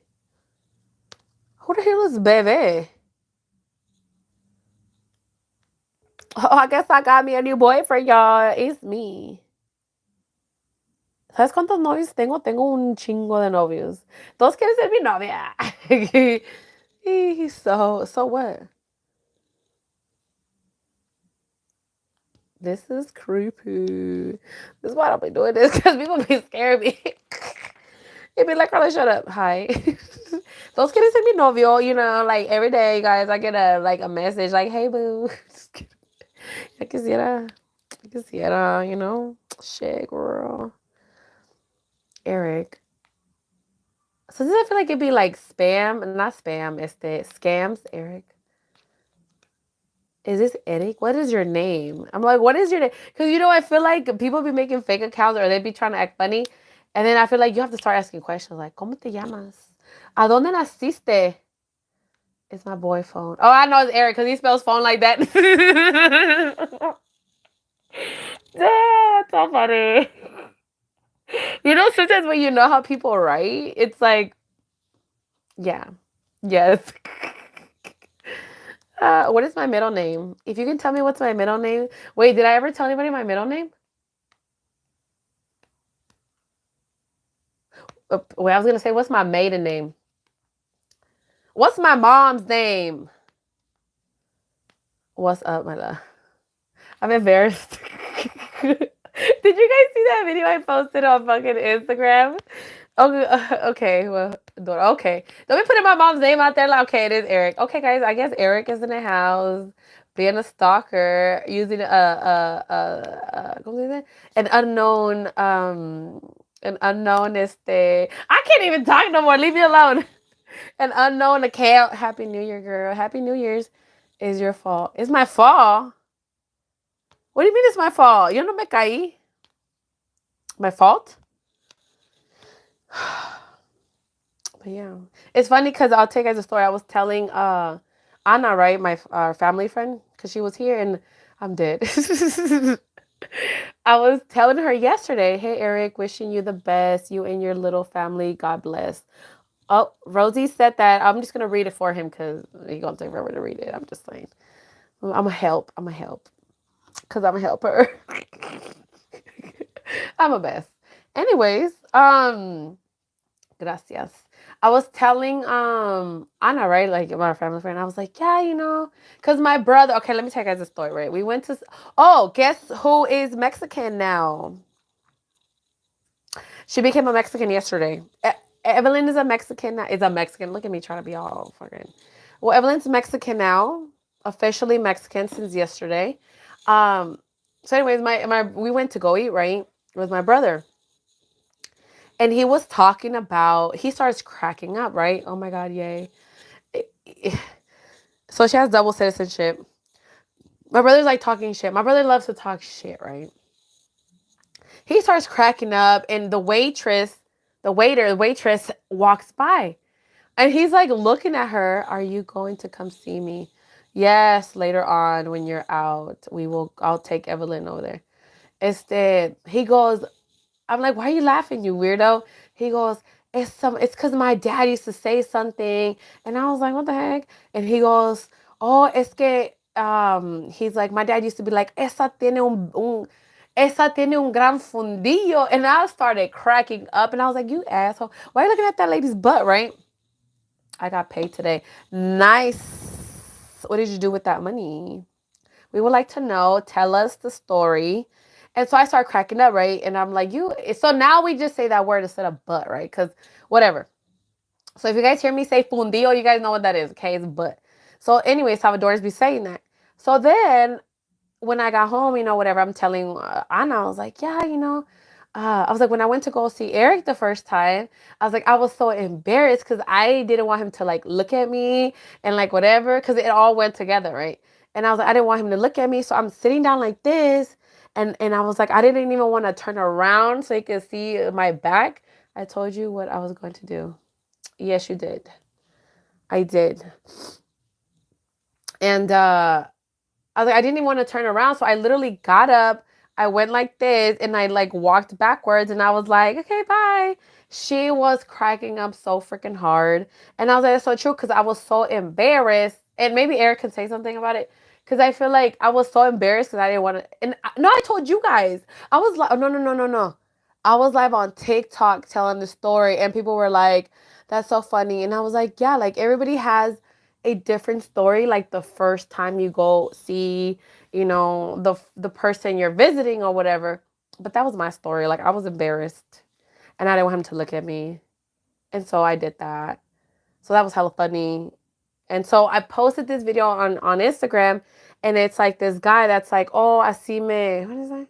Who the hell is baby? Oh, I guess I got me a new boyfriend, y'all. It's me. ¿Sabes cuántos novios tengo? Tengo un chingo de novios. Todos quieren ser mi novia. So what? This is creepy. This is why I don't be doing this because people be scaring me. It'd be like, Carla, shut up. Hi. Those quieren ser mi novio, you know, like every day, guys, I get a message like, hey, boo. I quisiera, you know. Shit, girl. Eric. So does it feel like it'd be like spam? Not spam, scams, Eric. Is this Eric? What is your name? I'm like, what is your name? Because, you know, I feel like people be making fake accounts or they be trying to act funny. And then I feel like you have to start asking questions like, ¿Cómo te llamas? ¿A dónde naciste? It's my boy phone. Oh, I know it's Eric because he spells phone like that. Yeah, that's so funny. You know, sometimes when you know how people write, it's like, yeah, yes. What is my middle name? If you can tell me what's my middle name. Wait, did I ever tell anybody my middle name? Wait, I was going to say, what's my maiden name? What's my mom's name? What's up, my love? I'm embarrassed. Did you guys see that video I posted on fucking Instagram? Okay, well, okay. Don't be putting my mom's name out there. Like, okay, it is Eric. Okay, guys, I guess Eric is in the house being a stalker using an unknown, I can't even talk no more. Leave me alone. An unknown account. Happy New Year, girl. Happy New Year's is your fault. It's my fault. What do you mean it's my fault? Yo no me caí. My fault? But yeah. It's funny because I'll tell you guys a story. I was telling Anna, right? My family friend, because she was here and I'm dead. I was telling her yesterday, hey, Eric, wishing you the best. You and your little family. God bless. Oh, Rosie said that. I'm just going to read it for him because he's going to take forever to read it. I'm just saying. I'm going to help. Because I'm a helper. I'm a best. Anyways, gracias. I was telling Anna, right, like my family friend, I was like, yeah, you know, because my brother, okay, let me tell you guys a story, right? We went to, guess who is Mexican now? She became a Mexican yesterday. Evelyn is a Mexican now. Is a Mexican. Look at me trying to be all fucking. Well, Evelyn's Mexican now, officially Mexican since yesterday. So anyways, we went to go eat, right, with my brother. And he was talking about, he starts cracking up, right? Oh my God, yay. So she has double citizenship. My brother's like talking shit. My brother loves to talk shit, right? He starts cracking up and the waitress walks by. And he's like looking at her. Are you going to come see me? Yes, later on when you're out, I'll take Evelyn over there. He goes, I'm like, why are you laughing, you weirdo? He goes, it's because my dad used to say something. And I was like, what the heck? And he goes, oh, es que, he's like, my dad used to be like, esa tiene un esa tiene un gran fundillo. And I started cracking up. And I was like, you asshole. Why are you looking at that lady's butt, right? I got paid today. Nice. What did you do with that money? We would like to know. Tell us the story. And so I start cracking up, right? And I'm like, you. So now we just say that word instead of butt, right? Because whatever. So if you guys hear me say fundido, you guys know what that is, okay? It's butt. So anyway, Salvador's be saying that. So then when I got home, whatever, I'm telling Anna, I was like, yeah, I was like, when I went to go see Eric the first time, I was like, I was so embarrassed because I didn't want him to like look at me and like whatever, because it all went together, right? And I was like, I didn't want him to look at me. So I'm sitting down like this. And I was like, I didn't even want to turn around so he could see my back. I told you what I was going to do. Yes, you did. I did. And I was like, I didn't even want to turn around. So I literally got up. I went like this and I like walked backwards and I was like, okay, bye. She was cracking up so freaking hard. And I was like, that's so true because I was so embarrassed. And maybe Eric can say something about it. Because I feel like I was so embarrassed because I didn't want to. And no, I told you guys. I was like, oh, no, no, no, no, no. I was live on TikTok telling the story and people were like, that's so funny. And I was like, yeah, like everybody has a different story, like the first time you go see, the person you're visiting or whatever. But that was my story. Like I was embarrassed and I didn't want him to look at me. And so I did that. So that was hella funny. And so I posted this video on Instagram and it's like this guy that's like, oh, what is that?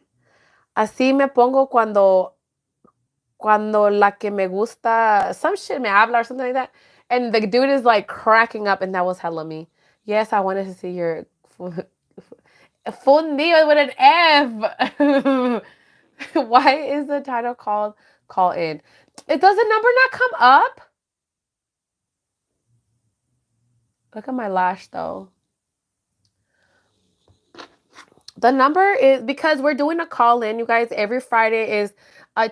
Así me pongo cuando la que me gusta, some shit me habla or something like that. And the dude is like cracking up, and that was hella me. Yes, I wanted to see your fundido with an F. Why is the title called Call In? Does the number not come up? Look at my lash though. The number is because we're doing a call in, you guys. Every Friday is a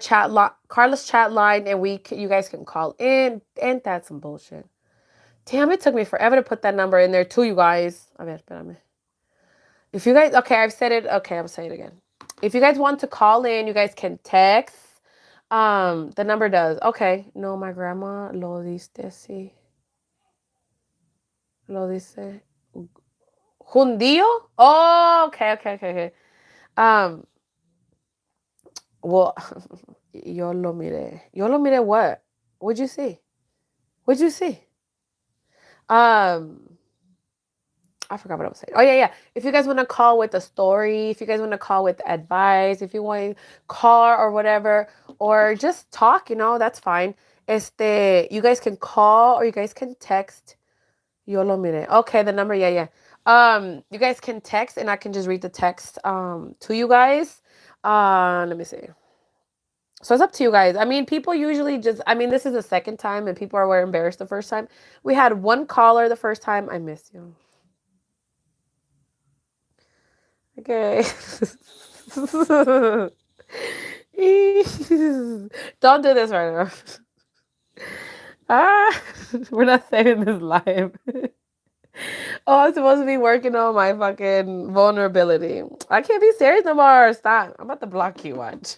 Carla's chat line, and you guys can call in. And that's some bullshit. Damn, it took me forever to put that number in there too, you guys. A ver, espérame. If you guys, okay, I've said it. Okay, I'm saying it again. If you guys want to call in, you guys can text. The number does. Okay. No, my grandma lo dice, sí. Lo dice. Jundío? Oh, okay, okay, okay, okay. Well, yo lo miré. Yo lo miré what? What'd you see? What'd you see? I forgot what I was saying. Oh, yeah, yeah. If you guys want to call with a story, if you guys want to call with advice, if you want to call or whatever, or just talk, that's fine. You guys can call or you guys can text. Yo lo mire. Okay, the number, yeah, yeah. You guys can text and I can just read the text to you guys. Let me see. So it's up to you guys. I mean, people usually this is the second time and people were embarrassed the first time. We had one caller the first time. I miss you. Okay. Don't do this right now. We're not saving this live. Oh, I'm supposed to be working on my fucking vulnerability. I can't be serious no more. Stop. I'm about to block you. Watch.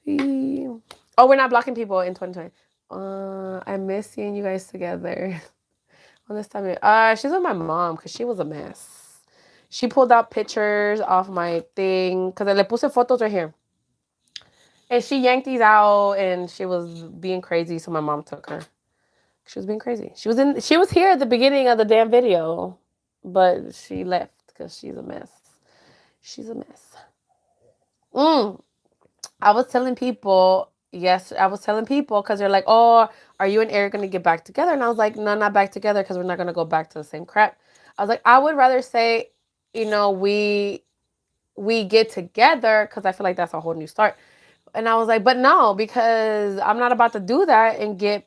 Oh, we're not blocking people in 2020. I miss seeing you guys together. On this time, she's with my mom because she was a mess. She pulled out pictures off my thing because I le puse fotos right here. And she yanked these out and she was being crazy, so my mom took her. She was being crazy. She was here at the beginning of the damn video, but she left because she's a mess. She's a mess. I was telling people because they're like, oh, are you and Eric going to get back together? And I was like, no, not back together because we're not going to go back to the same crap. I was like, I would rather say, we get together because I feel like that's a whole new start. And I was like, but no, because I'm not about to do that and get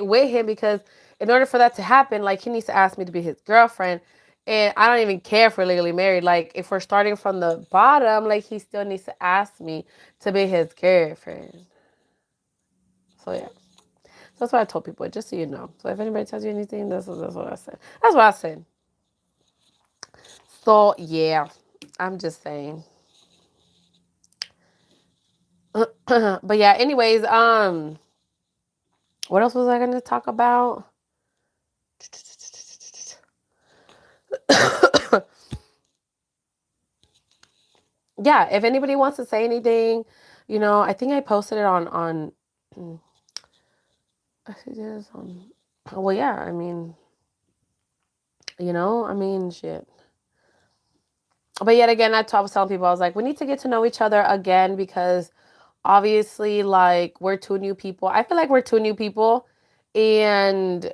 with him because in order for that to happen, like he needs to ask me to be his girlfriend. And I don't even care if we're legally married. Like if we're starting from the bottom, like he still needs to ask me to be his girlfriend. So yeah. So that's what I told people, just so you know. So if anybody tells you anything, that's what I said. That's what I said. So yeah, I'm just saying. But yeah, anyways, what else was I going to talk about? Yeah, if anybody wants to say anything, I think I posted it on I think it is on. Well, yeah, I mean, shit. But yet again, I was telling people, I was like, we need to get to know each other again, because obviously, like, we're two new people. I feel like we're two new people, and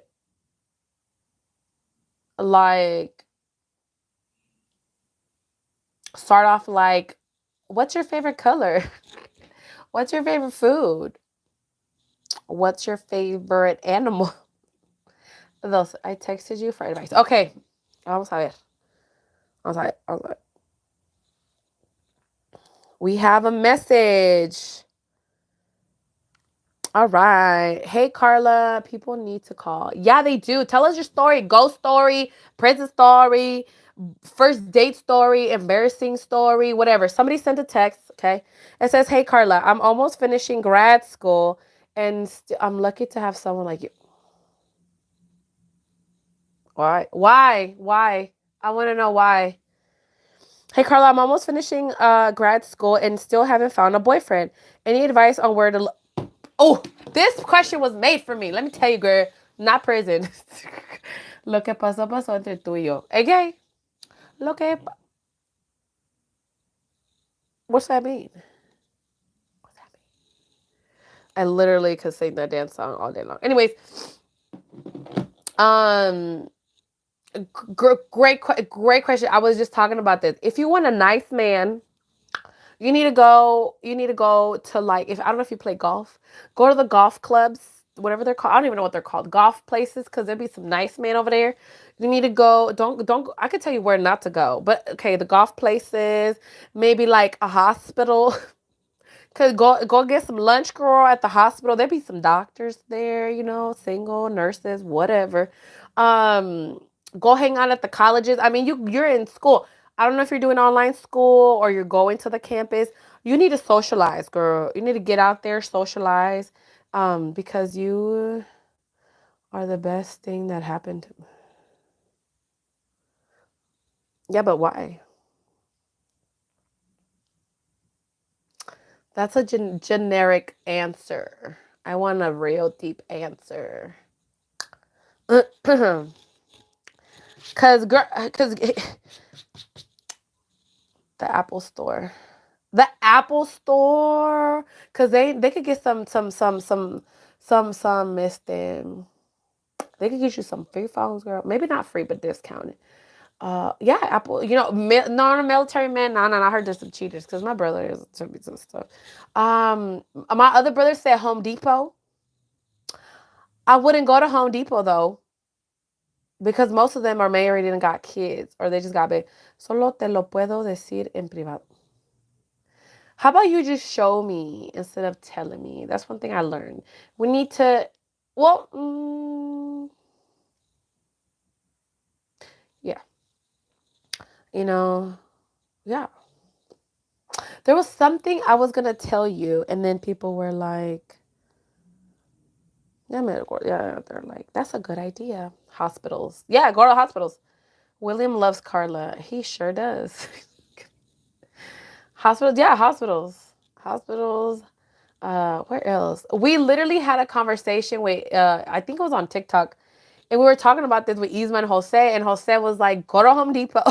like, start off like, what's your favorite color? What's your favorite food? What's your favorite animal? Those I texted you for advice. Okay. Vamos a ver. Vamos a ver. We have a message. All right. Hey, Carla. People need to call. Yeah, they do. Tell us your story. Ghost story, prison story, first date story, embarrassing story, whatever. Somebody sent a text, okay? It says, hey, Carla, I'm almost finishing grad school, and I'm lucky to have someone like you. Why? Why? I want to know why. Hey, Carla, I'm almost finishing grad school and still haven't found a boyfriend. Any advice on where to look? Oh, this question was made for me. Let me tell you, girl. Not prison. Lo que pasó, pasó entre tú y yo. Okay? Lo que... What's that mean? What's that mean? I literally could sing that dance song all day long. Anyways, great question. I was just talking about this. If you want a nice man, you need to go to, like, if I don't know if you play golf, go to the golf clubs, whatever they're called. I don't even know what they're called. Golf places, because there'll be some nice men over there. You need to go. Don't. I could tell you where not to go, but okay, the golf places, maybe like a hospital. Cause go get some lunch, girl, at the hospital. There be some doctors there, single nurses, whatever. Um, Go hang out at the colleges. I mean, you're in school. I don't know if you're doing online school or you're going to the campus. You need to socialize, girl. You need to get out there, socialize, because you are the best thing that happened to me. Yeah, but why? That's a generic answer. I want a real deep answer. Cause the Apple Store, cause they could get some they could get you some free phones, girl. Maybe not free, but discounted. Yeah, Apple. Non-military men. No. I heard there's some cheaters, because my brother is some stuff. My other brother said Home Depot. I wouldn't go to Home Depot though, because most of them are married and got kids, or they just got big. Solo te lo puedo decir en privado. How about you just show me instead of telling me? That's one thing I learned. We need to, well, yeah, yeah. There was something I was going to tell you, and then people were like, yeah, they're like, that's a good idea. Hospitals. Yeah, go to hospitals. William loves Carla. He sure does. Hospitals. Yeah, hospitals. Hospitals. Where else? We literally had a conversation with, I think it was on TikTok, and we were talking about this with Isma and Jose, and Jose was like, go to Home Depot.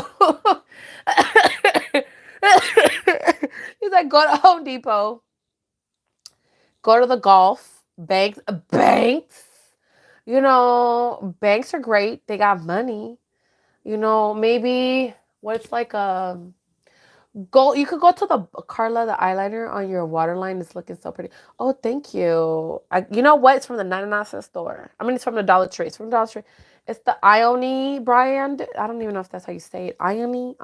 He's like, go to Home Depot. Go to the golf. Banks. Banks are great. They got money. Maybe what's like you could go to the Carla, the eyeliner on your waterline is looking so pretty. Oh, thank you. You know what? It's from the 99-cent store. I mean, it's from the Dollar Tree. It's from the Dollar Tree. It's the Ione brand. I don't even know if that's how you say it. Ione.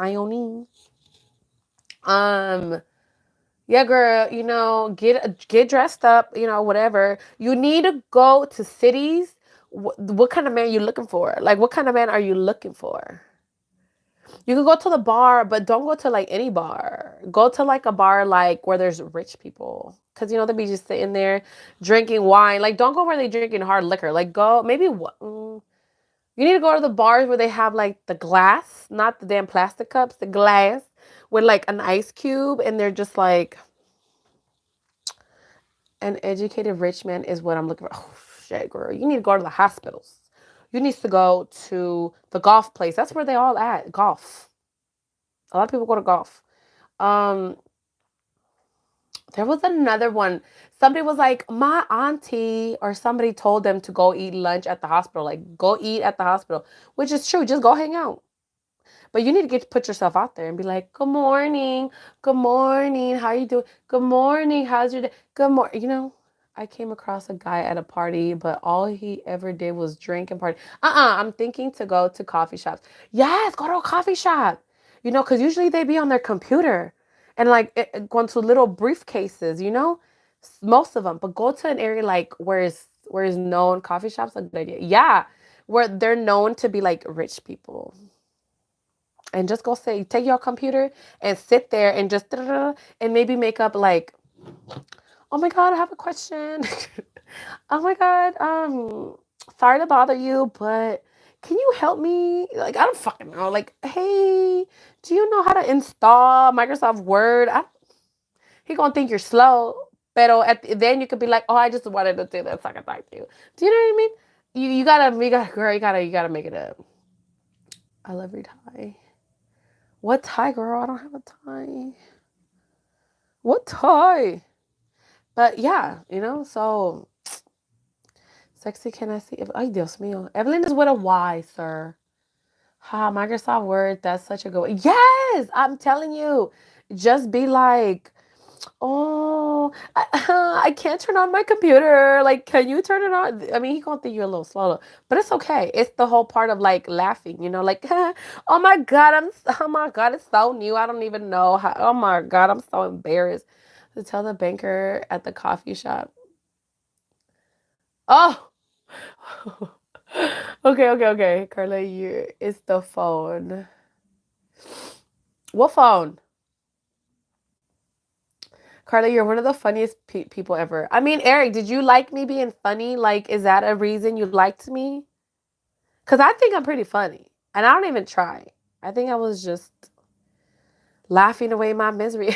Yeah, girl, get dressed up, whatever. You need to go to cities. What kind of man are you looking for? Like, what kind of man are you looking for? You can go to the bar, but don't go to like any bar. Go to like a bar like where there's rich people. Because, you know, they be just sitting there drinking wine. Like, don't go where they drinking hard liquor. Like, go, maybe, you need to go to the bars where they have, like, the glass, not the damn plastic cups, the glass with, like, an ice cube. And they're just like, an educated rich man is what I'm looking for. Oh, shit, girl. You need to go to the hospitals. You need to go to the golf place. That's where they all at. Golf. A lot of people go to golf. Um, there was another one. Somebody was like, my auntie or somebody told them to go eat lunch at the hospital. Like, go eat at the hospital, which is true. Just go hang out. But you need to put yourself out there and be like, good morning. Good morning. How you doing? Good morning. How's your day? Good morning. You know, I came across a guy at a party, but all he ever did was drink and party. I'm thinking to go to coffee shops. Yes, go to a coffee shop. You know, because usually they be on their computer and like going to little briefcases, you know, most of them. But go to an area like where is known coffee shops, a good idea. Yeah, where they're known to be like rich people. And just go say, take your computer and sit there and just and maybe make up like, oh my God, I have a question. Oh my God, sorry to bother you, but can you help me? Like, I don't fucking know. Like, hey, do you know how to install Microsoft Word? He gonna think you're slow. Pero then you could be like, oh, I just wanted to do that so I can talk to you. Do you know what I mean? Girl, you gotta make it up. I love your tie. What tie, girl? I don't have a tie. What tie? But yeah, you know, so sexy, can I see? Ay, Dios mío. Evelyn is with a Y, sir. Ha, Microsoft Word, that's such a good one. Yes, I'm telling you. Just be like, oh, I can't turn on my computer. Like, can you turn it on? I mean, he gonna think you're a little slow, but it's okay. It's the whole part of like laughing, you know, like, oh my God, it's so new. I don't even know how, oh my God, I'm so embarrassed to tell the banker at the coffee shop. Oh, okay. Carla, it's the phone. What phone? Carla, you're one of the funniest people ever. I mean, Eric, did you like me being funny? Like, is that a reason you liked me? Because I think I'm pretty funny. And I don't even try. I think I was just laughing away my misery.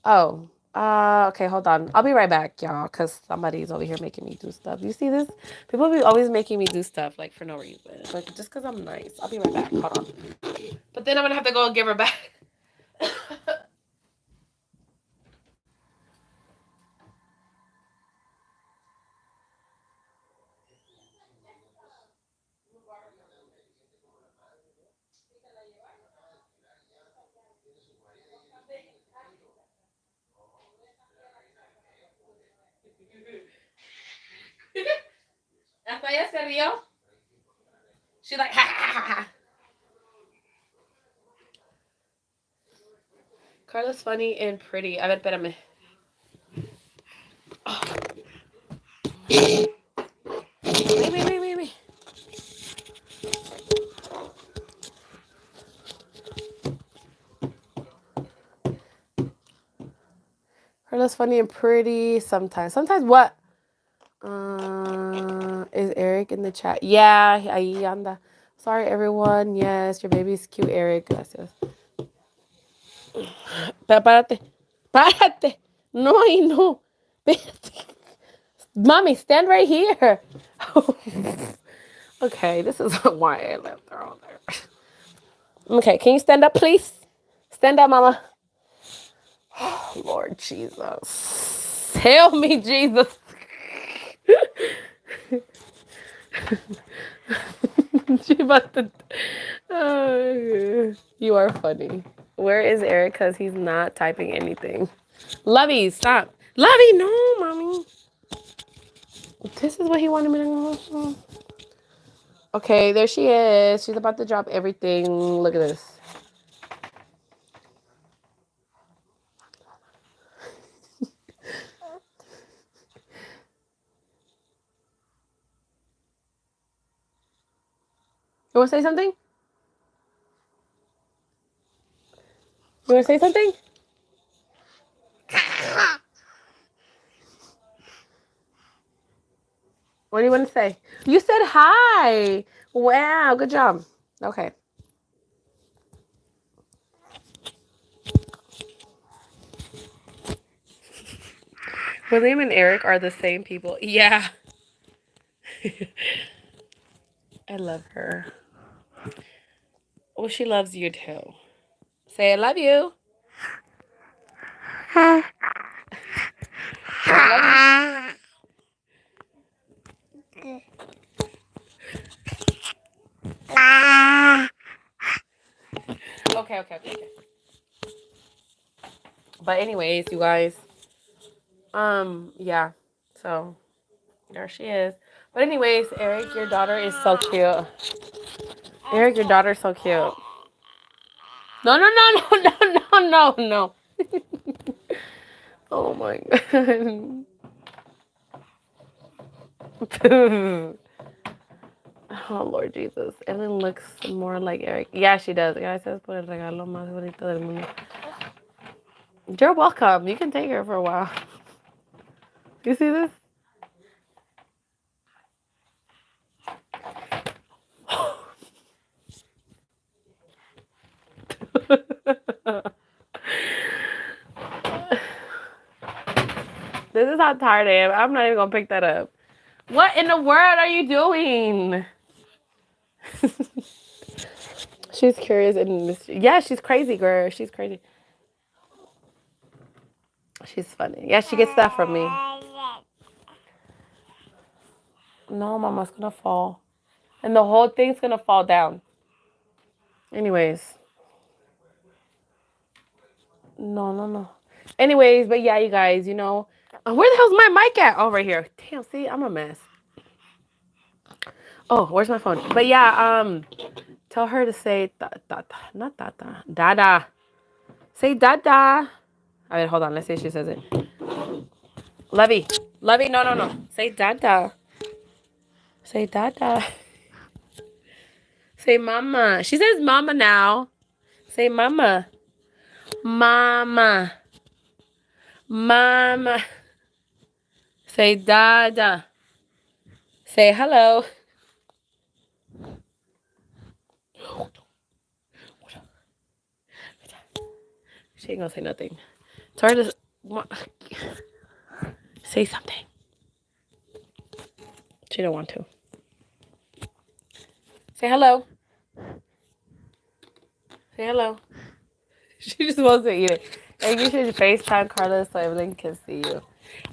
Oh, okay, hold on. I'll be right back, y'all, because somebody's over here making me do stuff. You see this? People be always making me do stuff, like, for no reason. Like, just because I'm nice. I'll be right back. Hold on. But then I'm going to have to go and give her back. Hasta ella se rió. She's like, ha, ha, ha, ha. Carla's funny and pretty. A ver, espérame. Oh. Wait. Carla's funny and pretty sometimes. Sometimes what? Is Eric in the chat? Yeah, ahí anda. Sorry, everyone. Yes, your baby's cute, Eric. Gracias. Párate. Párate. No. Mommy, stand right here. Okay, this is why I left her on there. Okay, can you stand up, please? Stand up, mama. Oh, Lord Jesus. Help me, Jesus. You are funny. Where is Eric? Because he's not typing anything. Lovey, stop. Lovey, no, mommy. This is what he wanted me to do. Okay, there she is. She's about to drop everything. Look at this. You want to say something? You want to say something? What do you want to say? You said hi. Wow, good job. Okay. William and Eric are the same people. Yeah. I love her. Well, she loves you too. Say I love you. I love you. Okay. But anyways, you guys, yeah. So there she is. But anyways, Eric, your daughter is so cute. Eric, your daughter's so cute. No. Oh my god. Oh Lord Jesus. Ellen looks more like Eric. Yeah, she does. Gracias por el regalo más bonito del mundo. You're welcome. You can take her for a while. You see this? This is how tired I am. I'm not even gonna pick that up. What in the world are you doing? She's curious and yeah, she's crazy, girl. She's crazy. She's funny. Yeah, she gets that from me. No, mama's gonna fall. And the whole thing's gonna fall down. Anyways. No. Anyways, but yeah, you guys, you know. Where the hell's my mic at? Oh, right here. Damn, see, I'm a mess. Oh, where's my phone? But yeah, tell her to say not dada. Say dada. All right, hold on. Let's see if she says it. Lovey, no. Say dada. Say dada. Say mama. She says mama now. Say mama. Mama. Mama. Say dada. Say hello. She ain't gonna say nothing. Tell her to say something. She don't want to. Say hello. Say hello. She just wants to eat it. And you should FaceTime Carla so Evelyn can see you.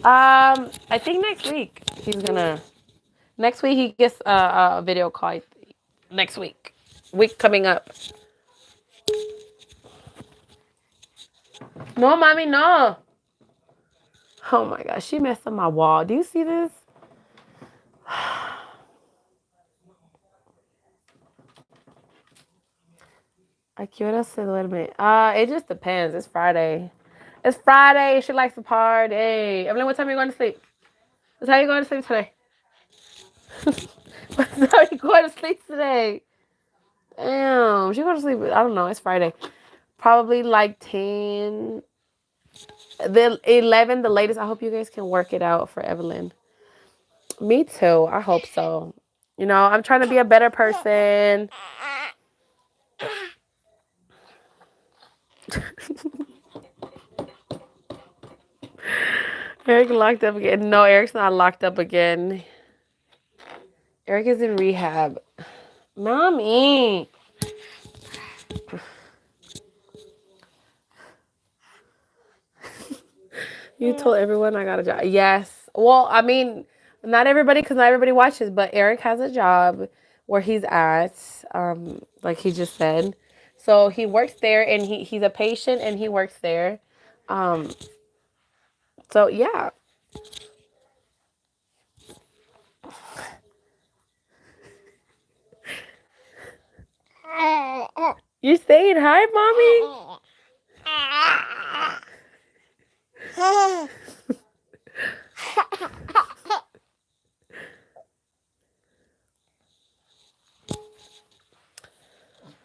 I think next week he's gonna. Next week he gets a video call. Next week coming up. No, mommy, no. Oh my gosh, she messed up my wall. Do you see this? ¿A qué hora se duerme? It just depends. It's Friday. It's Friday. She likes to party. Evelyn, what time are you going to sleep? What time are you going to sleep today? What time are you going to sleep today? Damn. She's going to sleep. I don't know. It's Friday. Probably like 10. The 11, the latest. I hope you guys can work it out for Evelyn. Me too. I hope so. You know, I'm trying to be a better person. Eric locked up again. No, Eric's not locked up again. Eric is in rehab. Mommy. You told everyone I got a job. Yes. Well, I mean, not everybody, because not everybody watches, but Eric has a job where he's at, like he just said. So he works there, and he's a patient, and he works there. So, yeah. You're saying hi, mommy?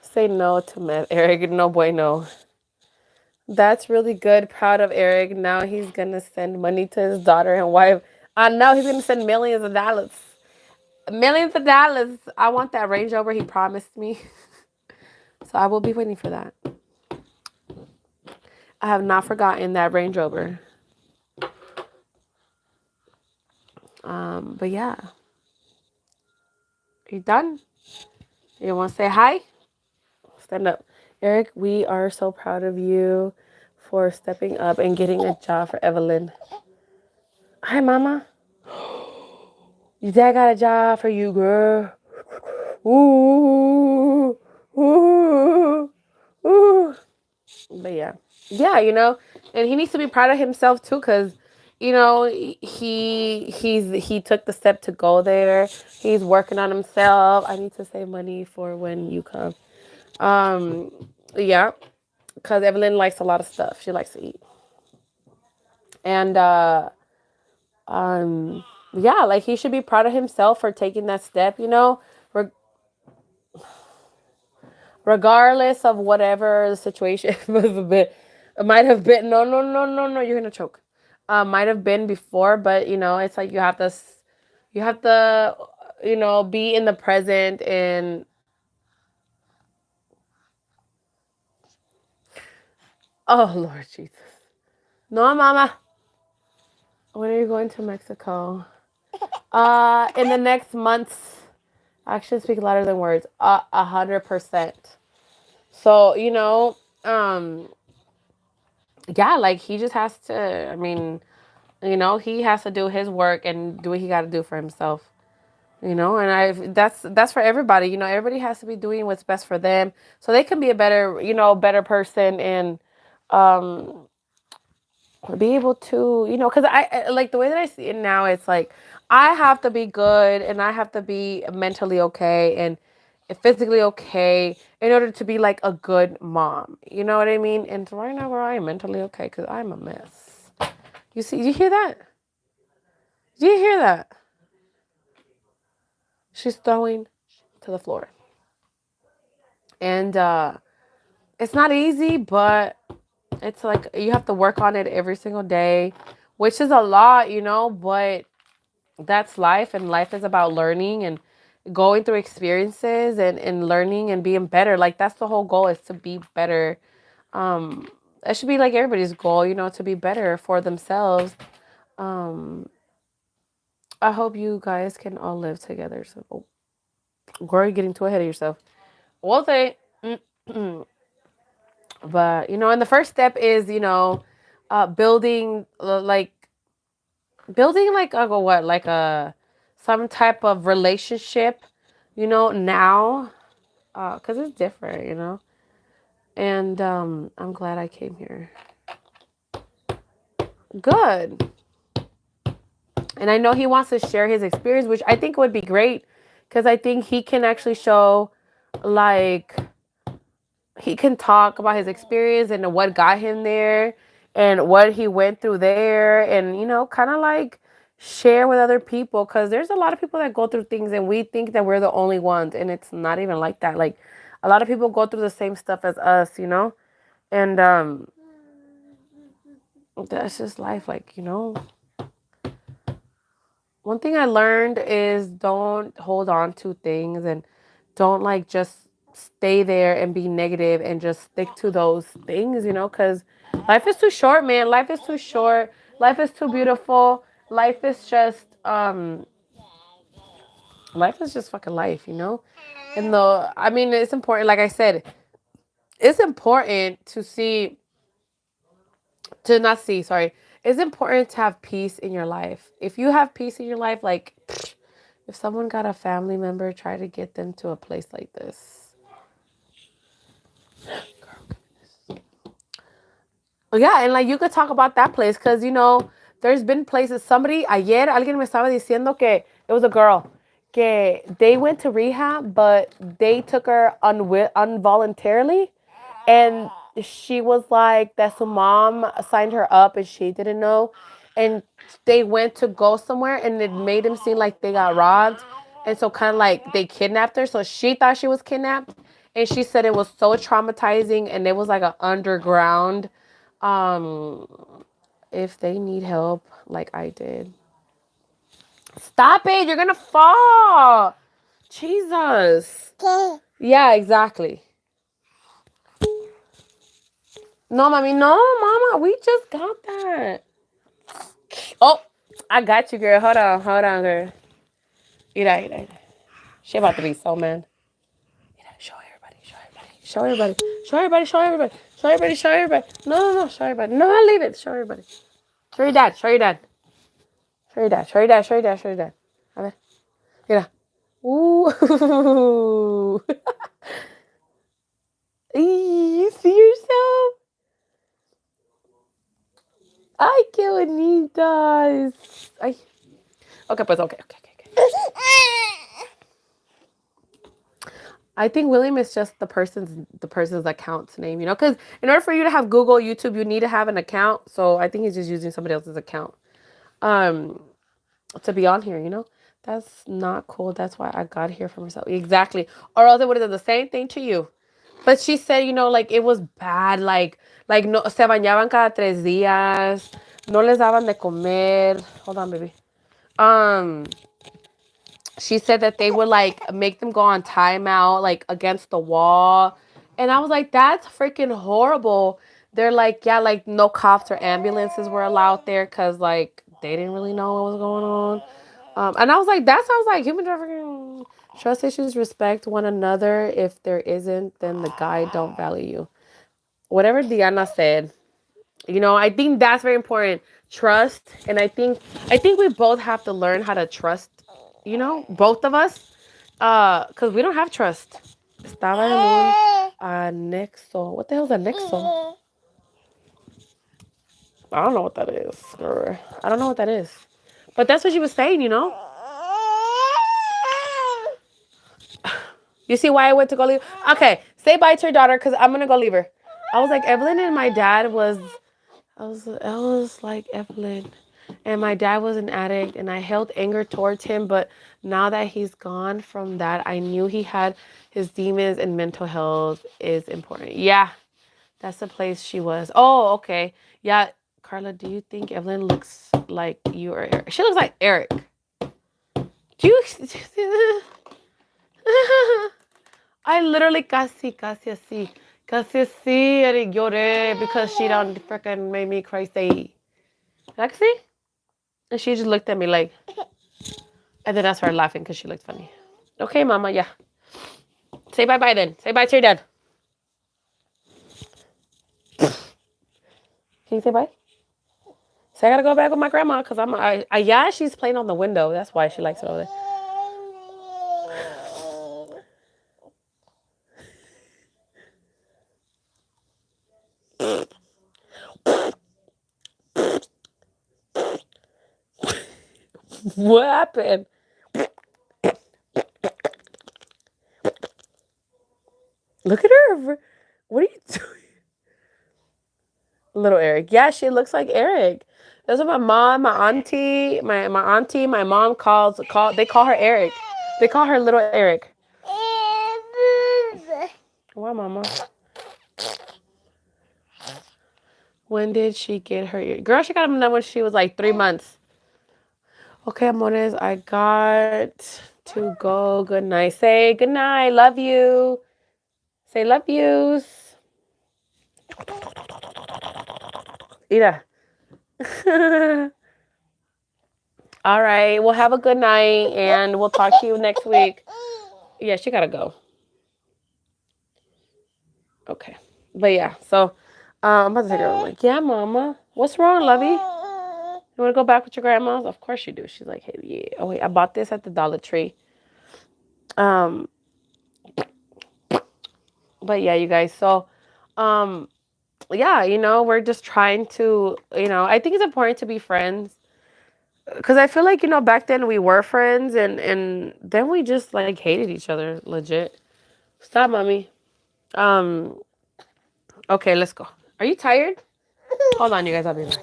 Say no to meth, Eric. No bueno. That's really good. Proud of Eric. Now he's gonna send money to his daughter and wife. Now he's gonna send millions of dollars. millions of dollars. I want that Range Rover he promised me. So I will be waiting for that. I have not forgotten that Range Rover. But yeah. You done? You want to say hi? Stand up. Eric, we are so proud of you for stepping up and getting a job for Evelyn. Hi, Mama. Your dad got a job for you, girl. Ooh, ooh, ooh. But yeah. Yeah, and he needs to be proud of himself too, because he took the step to go there. He's working on himself. I need to save money for when you come. Yeah, because Evelyn likes a lot of stuff. She likes to eat. And yeah, like he should be proud of himself for taking that step, regardless of whatever the situation was a bit, it might have been, no, you're gonna choke. Might have been before, but it's like you have to be in the present. And oh Lord Jesus, no, Mama, when are you going to Mexico? In the next months. Actions speak louder than words. 100%. So yeah, like he just has to. I mean, he has to do his work and do what he got to do for himself. And that's for everybody. Everybody has to be doing what's best for them, so they can be a better person, and um be able to, because like the way that I see it now, it's like I have to be good and I have to be mentally okay and physically okay in order to be like a good mom. You know what I mean? And right now, where I am mentally okay because I'm a mess. You hear that? Do you hear that? She's throwing to the floor. And it's not easy, but it's like you have to work on it every single day, which is a lot, but that's life, and life is about learning and going through experiences and learning and being better. Like that's the whole goal, is to be better. That should be like everybody's goal, to be better for themselves. um I hope you guys can all live together. So girl, you're getting too ahead of yourself. We'll say but and the first step is building like a what, like a some type of relationship, now, because it's different, and I'm glad I came here. Good. And I know he wants to share his experience, which I think would be great, because I think he can actually show, like, he can talk about his experience and what got him there and what he went through there, and kind of like share with other people, because there's a lot of people that go through things and we think that we're the only ones, and it's not even like that. Like a lot of people go through the same stuff as us, and that's just life. Like, one thing I learned is don't hold on to things, and don't like just stay there and be negative and just stick to those things, because life is too short, man. Life is too short. Life is too beautiful. Life is just fucking life, And though, I mean, it's important, like I said, it's important to not see, sorry. It's important to have peace in your life. If you have peace in your life, like, if someone got a family member, try to get them to a place like this. Yeah, and like you could talk about that place, because there's been places. Ayer alguien me estaba diciendo que it was a girl que they went to rehab, but they took her involuntarily, and she was like that. So mom signed her up and she didn't know, and they went to go somewhere and it made them seem like they got robbed, and so kind of like they kidnapped her. So she thought she was kidnapped, and she said it was so traumatizing, and it was like an underground. um if they need help like I did, Stop it. You're going to fall. Jesus. Yeah, exactly. No, mommy. No, mama. We just got that. Oh, I got you, girl. Hold on. Hold on, girl. Mira. She about to be so mad. Show everybody. Show everybody. Show everybody. Show everybody. Show everybody. Show everybody. Show everybody. No. Show everybody. No, leave it. Show everybody. Show your dad. Show your dad. Show your dad. Show your dad. Show your dad. Show your dad. A ver. Mira. Ooh. You see yourself? Ay, qué bonitas. Ay. Okay, pues okay. I think William is just the person's account's name, you know, because in order for you to have Google, YouTube, you need to have an account. So I think he's just using somebody else's account to be on here, you know. That's not cool. That's why I got here for myself. Exactly. Or else it would have done the same thing to you. But she said, you know, like it was bad. Like no se bañaban cada 3 días. No les daban de comer. Hold on, baby. She said that they would like make them go on timeout, like against the wall. And I was like, that's freaking horrible. They're like, yeah, like no cops or ambulances were allowed there because like they didn't really know what was going on. And I was like, that sounds like human trafficking. Trust issues, respect one another. If there isn't, then the guy don't value you. Whatever Diana said, you know, I think that's very important. Trust, and I think we both have to learn how to trust. You know, both of us, because we don't have trust. Estaba en un anexo. What the hell is anexo? I don't know what that is. I don't know what that is. But that's what she was saying, you know? You see why I went to go leave? Okay, say bye to your daughter because I'm going to go leave her. I was like, Evelyn and my dad I was like, Evelyn. And my dad was an addict and I held anger towards him. But now that he's gone from that, I knew he had his demons and mental health is important. Yeah, that's the place she was. Oh, okay. Yeah, Carla, do you think Evelyn looks like you or Eric? She looks like Eric. Do you? I literally casi así. Casi así, and lloré because she done freaking made me crazy. Like, see? And she just looked at me like, and then I started laughing because she looked funny. Okay, mama, yeah. Say bye-bye then. Say bye to your dad. Can you say bye? Say I gotta go back with my grandma because yeah, she's playing on the window. That's why she likes it over there. What happened? Look at her. What are you doing? Little Eric. Yeah, she looks like Eric. That's what my mom, my auntie, my mom they call her Eric. They call her little Eric. Why, mama? When did she get her ear? Girl, she got them done when she was like 3 months. Okay, amores, I got to go. Good night. Say good night. Love you. Say love yous. Ida. All right. Well, have a good night, and we'll talk to you next week. Yeah, she gotta go. Okay. But yeah, so I'm about to take her. I'm like, yeah, mama. What's wrong, lovey? You want to go back with your grandma's? Of course you do. She's like, hey, yeah. Oh, wait, I bought this at the Dollar Tree. But yeah, you guys. So, yeah, you know, we're just trying to, you know, I think it's important to be friends. Because I feel like, you know, back then we were friends and then we just like hated each other, legit. Stop, mommy. Um, okay, let's go. Are you tired? Hold on, you guys. I'll be back.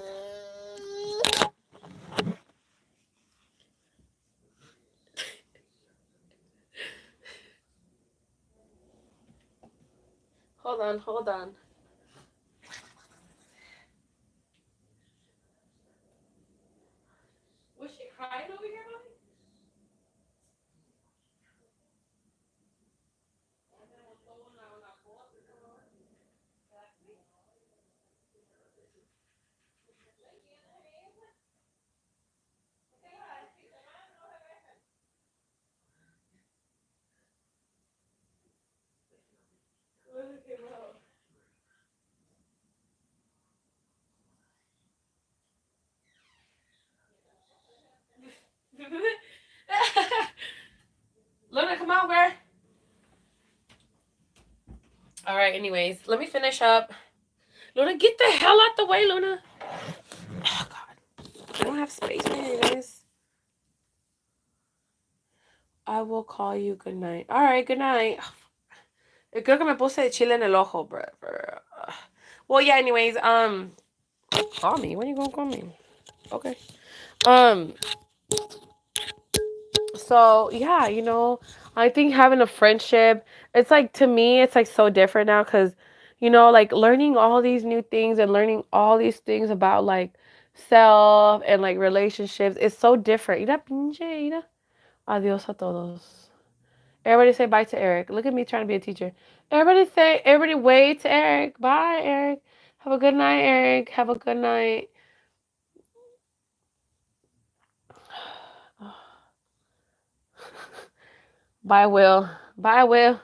Hold on. Was she crying over here, mommy? Luna, come on, girl. All right, anyways, let me finish up. Luna, get the hell out the way, Luna. Oh, God. I don't have space for you guys. I will call you good night. All right, good night. Creo que me puse chile en el ojo, bro. Well, yeah, anyways, call me. When you gonna call me? Okay. So yeah, I think having a friendship, it's like, to me, it's like so different now, because, like, learning all these new things and learning all these things about, like, self and, like, relationships is so different. Mira, pinche, mira. Adios a todos. Everybody say bye to Eric. Look at me trying to be a teacher. Everybody wave to Eric. Bye, Eric. Have a good night, Eric. Have a good night. Bye, Will. Bye, Will.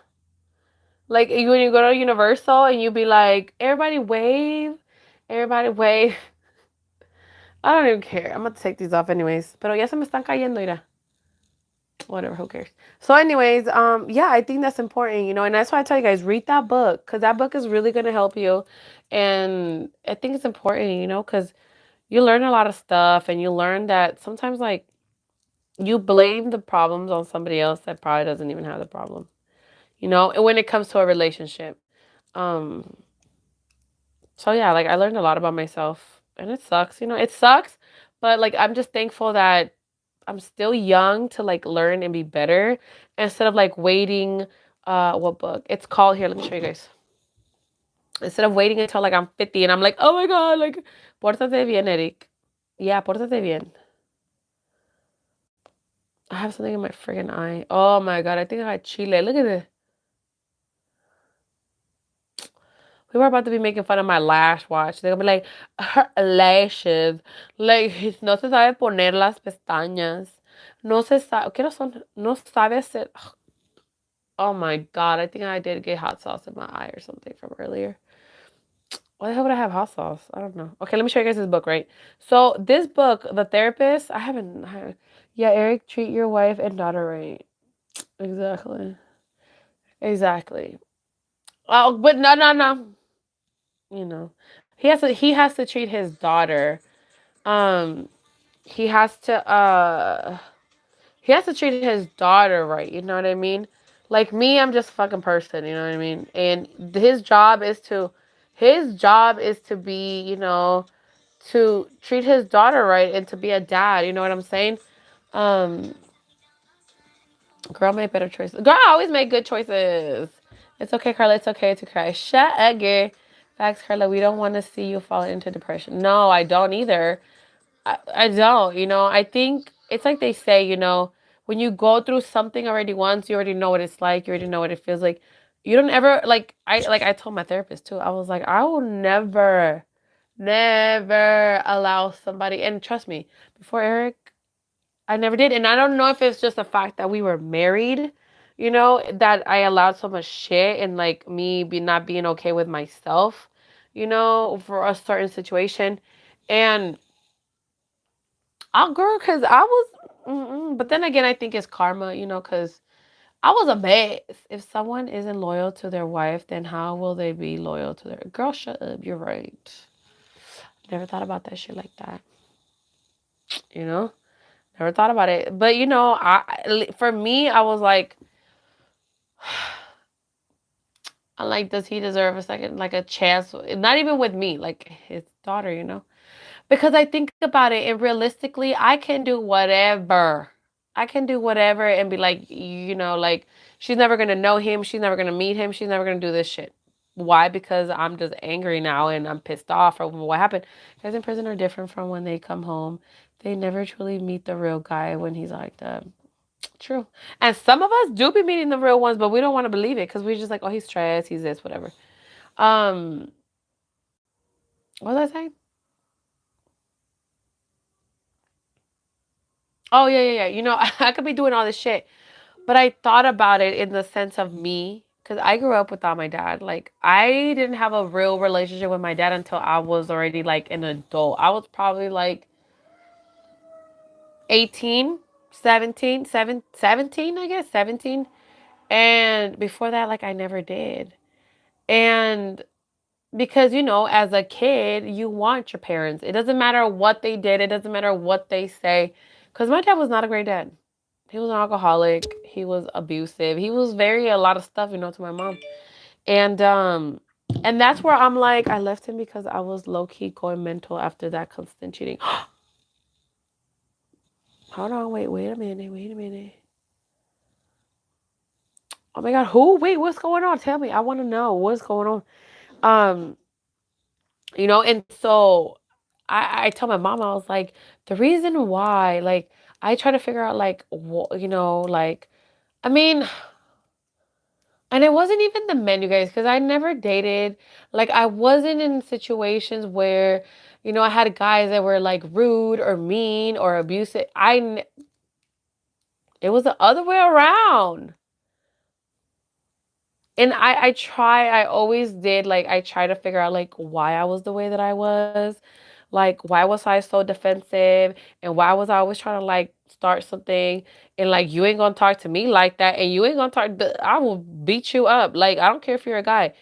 Like, when you go to Universal and you be like, everybody wave. Everybody wave. I don't even care. I'm going to take these off anyways. Pero ya se me están cayendo, mira. Whatever, who cares? So anyways, yeah, I think that's important, and that's why I tell you guys, read that book, because that book is really going to help you. And I think it's important, because you learn a lot of stuff, and you learn that sometimes, like, you blame the problems on somebody else that probably doesn't even have the problem, and when it comes to a relationship. Um, so yeah, like, I learned a lot about myself, and it sucks, it sucks, but, like, I'm just thankful that I'm still young to, like, learn and be better, instead of, like, waiting. What book? It's called, here, let me show you guys. Instead of waiting until, like, I'm 50 and I'm like, oh my God, like, pórtate bien, Eric. Yeah, pórtate bien. I have something in my friggin' eye. Oh my God, I think I got chile. Look at this. We were about to be making fun of my lash watch. They're gonna be like, her lashes. Like, no se sabe poner las pestañas. No se sabe. ¿Qué no son? No sabe hacer. Oh my God, I think I did get hot sauce in my eye or something from earlier. Why the hell would I have hot sauce? I don't know. Okay, let me show you guys this book, right? So this book, The Therapist, yeah, Eric, treat your wife and daughter right. Exactly. Exactly. Oh, but no, no, no. You know, he has to treat his daughter. Um, he has to he has to treat his daughter right. You know what I mean? Like me, I'm just a fucking person. You know what I mean? And his job is to be, to treat his daughter right and to be a dad. You know what I'm saying? Um, Girl made better choices. Girl always make good choices. It's okay, Carla. It's okay to cry. Shut up, girl. Facts, Carla. We don't want to see you fall into depression. No, I don't either. I don't. I think it's like they say, when you go through something already once, you already know what it's like. You already know what it feels like. You don't ever, I told my therapist too. I was like, I will never, never allow somebody, and trust me, before Eric, I never did. And I don't know if it's just the fact that we were married, that I allowed so much shit, and, like, me not being okay with myself, for a certain situation. And I'll girl, because I was, but then again, I think it's karma, because I was a mess. If someone isn't loyal to their wife, then how will they be loyal to their girl? Shut up. You're right. Never thought about that shit like that. You know? Never thought about it. But, for me, I was like, I'm like, does he deserve a second, like, a chance? Not even with me, like his daughter, Because I think about it, and realistically, I can do whatever. I can do whatever and be like, like, she's never going to know him. She's never going to meet him. She's never going to do this shit. Why? Because I'm just angry now and I'm pissed off over what happened. Guys in prison are different from when they come home. They never truly meet the real guy when he's like that. True. And some of us do be meeting the real ones, but we don't want to believe it because we're just like, oh, he's stressed, he's this, whatever. Um, what was I saying? Oh, yeah, yeah, yeah. I could be doing all this shit, but I thought about it in the sense of me, because I grew up without my dad. Like, I didn't have a real relationship with my dad until I was already, like, an adult. I was probably, like, 18, 17, I guess, 17. And before that, like, I never did. And because, as a kid, you want your parents. It doesn't matter what they did. It doesn't matter what they say. Because my dad was not a great dad. He was an alcoholic. He was abusive. He was a lot of stuff, to my mom. And that's where I'm like, I left him because I was low key going mental after that constant cheating. Hold on, wait a minute. Oh my God, who? Wait, what's going on? Tell me. I want to know what's going on. Um, and so I tell my mom, I was like, the reason why, like, I try to figure out, like, what, like, I mean, and it wasn't even the men, you guys, because I never dated. Like, I wasn't in situations where, I had guys that were like rude or mean or abusive. It was the other way around. And I always did, like, I try to figure out, like, why I was the way that I was. Like, why was I so defensive? And why was I always trying to, like, start something? And, like, you ain't gonna talk to me like that. And you ain't gonna talk, I will beat you up. Like, I don't care if you're a guy.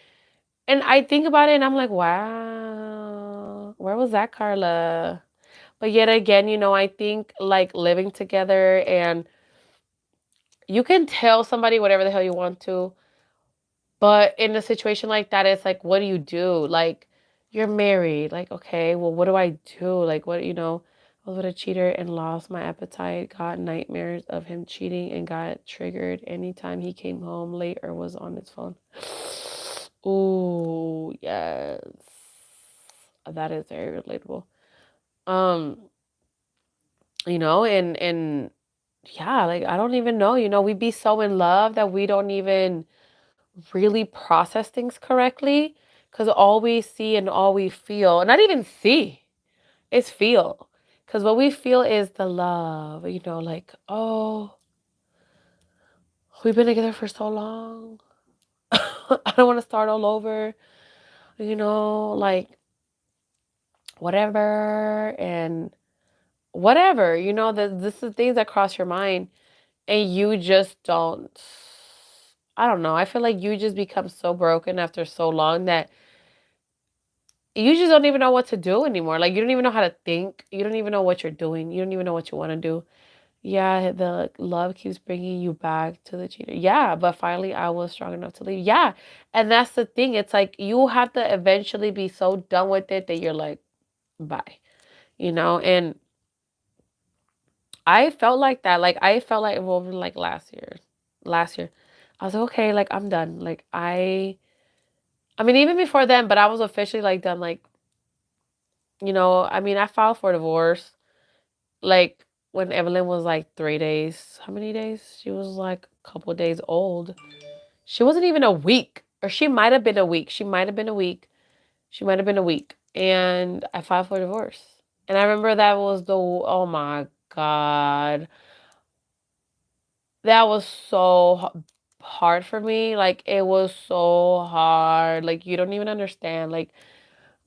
And I think about it and I'm like, wow, where was that, Carla? But yet again, I think, like, living together, and you can tell somebody whatever the hell you want to. But in a situation like that, it's like, what do you do? Like, you're married. Like, okay, well, what do I do? Like, what, I was with a cheater and lost my appetite, got nightmares of him cheating, and got triggered anytime he came home late or was on his phone. Ooh, yes. That is very relatable. Um, and yeah, like, I don't even know, we be so in love that we don't even really process things correctly, because all we see and all we feel, not even see, is feel. Because what we feel is the love, like, oh, we've been together for so long. I don't want to start all over, like, whatever, and whatever, this is things that cross your mind, and you just don't. I don't know. I feel like you just become so broken after so long that you just don't even know what to do anymore. Like, you don't even know how to think. You don't even know what you're doing. You don't even know what you want to do. Yeah, the love keeps bringing you back to the cheater. Yeah, but finally I was strong enough to leave. Yeah. And that's the thing. It's like you have to eventually be so done with it that you're like, bye. And I felt like that. Like, I felt like, well, like last year. Last year. I was like, okay, like, I'm done. Like, I mean, even before then, but I was officially, like, done. Like, I mean, I filed for divorce. Like, when Evelyn was like 3 days. How many days? She was like a couple days old. She wasn't even a week. Or she might have been a week. She might have been a week. She might have been a week. And I filed for divorce. And I remember that was oh my God. That was so hard for me. Like, it was so hard. Like, you don't even understand. Like,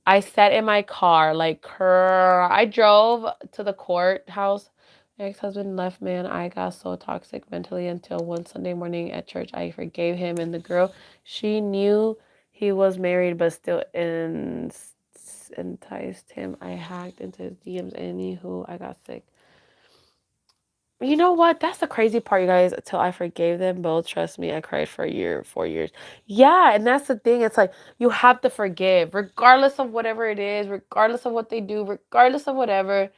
I sat in my car, like, I drove to the courthouse. My ex-husband left, man. I got so toxic mentally until one Sunday morning at church, I forgave him. And the girl, she knew he was married, but still enticed him. I hacked into his DMs. Anywho, I got sick. You know what? That's the crazy part, you guys. Until I forgave them both, trust me, I cried for a year, 4 years. Yeah, and that's the thing. It's like you have to forgive, regardless of whatever it is, regardless of what they do, regardless of whatever.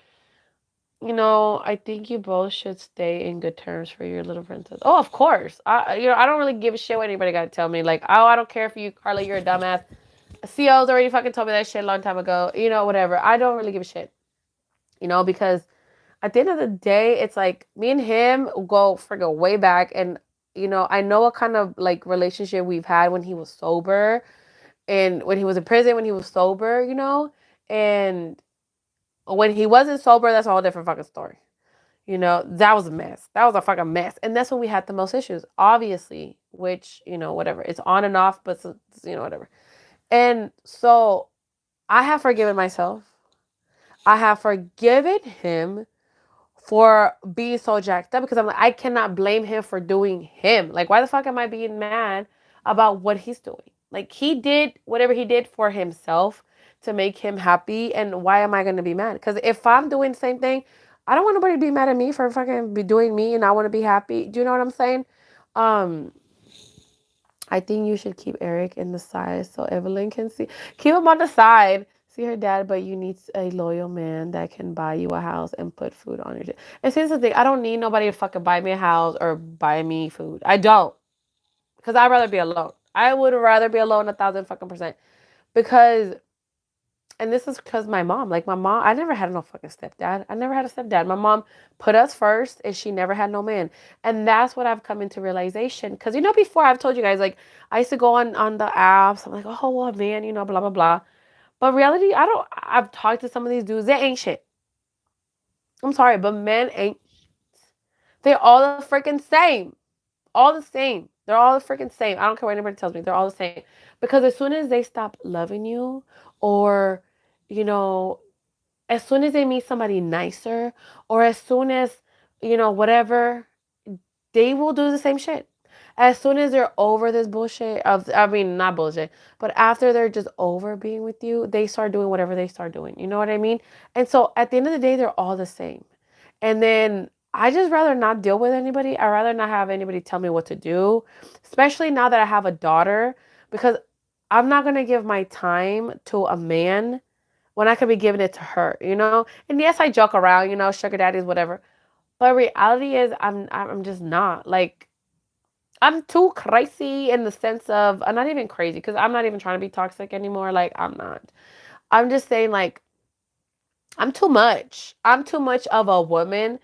I think you both should stay in good terms for your little princess. Oh, of course. I don't really give a shit what anybody got to tell me. Like, oh, I don't care if you, Carla, you're a dumbass. CO's already fucking told me that shit a long time ago. Whatever. I don't really give a shit. Because at the end of the day, it's like me and him go friggin' way back. And, I know what kind of, like, relationship we've had when he was sober and when he was in prison, when he was sober, and when he wasn't sober, that's a whole different fucking story. That was a mess. That was a fucking mess. And that's when we had the most issues, obviously, which, whatever. It's on and off, but, whatever. And so I have forgiven myself. I have forgiven him for being so jacked up, because I'm like, I cannot blame him for doing him. Like, why the fuck am I being mad about what he's doing? Like, he did whatever he did for himself to make him happy, and why am I going to be mad? Because if I'm doing the same thing, I don't want nobody to be mad at me for fucking be doing me, and I want to be happy. Do you know what I'm saying? Um, I think you should keep Eric in the side so Evelyn can see. Keep him on the side. See her dad, but you need a loyal man that can buy you a house and put food on your table. And here's the thing, I don't need nobody to fucking buy me a house or buy me food. I don't. Because I'd rather be alone. I would rather be alone 1,000% because, and this is because my mom, like my mom, I never had no fucking stepdad. I never had a stepdad. My mom put us first and she never had no man. And that's what I've come into realization. Because, before I've told you guys, like, I used to go on the apps. I'm like, oh, well, man, blah, blah, blah. But reality, I've talked to some of these dudes. They ain't shit. I'm sorry, but men ain't. They're all the freaking same. All the same. They're all the freaking same. I don't care what anybody tells me. They're all the same. Because as soon as they stop loving you, or, you know, as soon as they meet somebody nicer, or as soon as, whatever, they will do the same shit. As soon as they're over this bullshit not bullshit, but after they're just over being with you, they start doing whatever they start doing. You know what I mean? And so at the end of the day, they're all the same. And then I just rather not deal with anybody. I rather not have anybody tell me what to do, especially now that I have a daughter, because I'm not going to give my time to a man when I could be giving it to her, And yes, I joke around, sugar daddies, whatever. But reality is I'm just not. Like, I'm too crazy in the sense of, I'm not even crazy because I'm not even trying to be toxic anymore. Like, I'm not. I'm just saying, like, I'm too much. I'm too much of a woman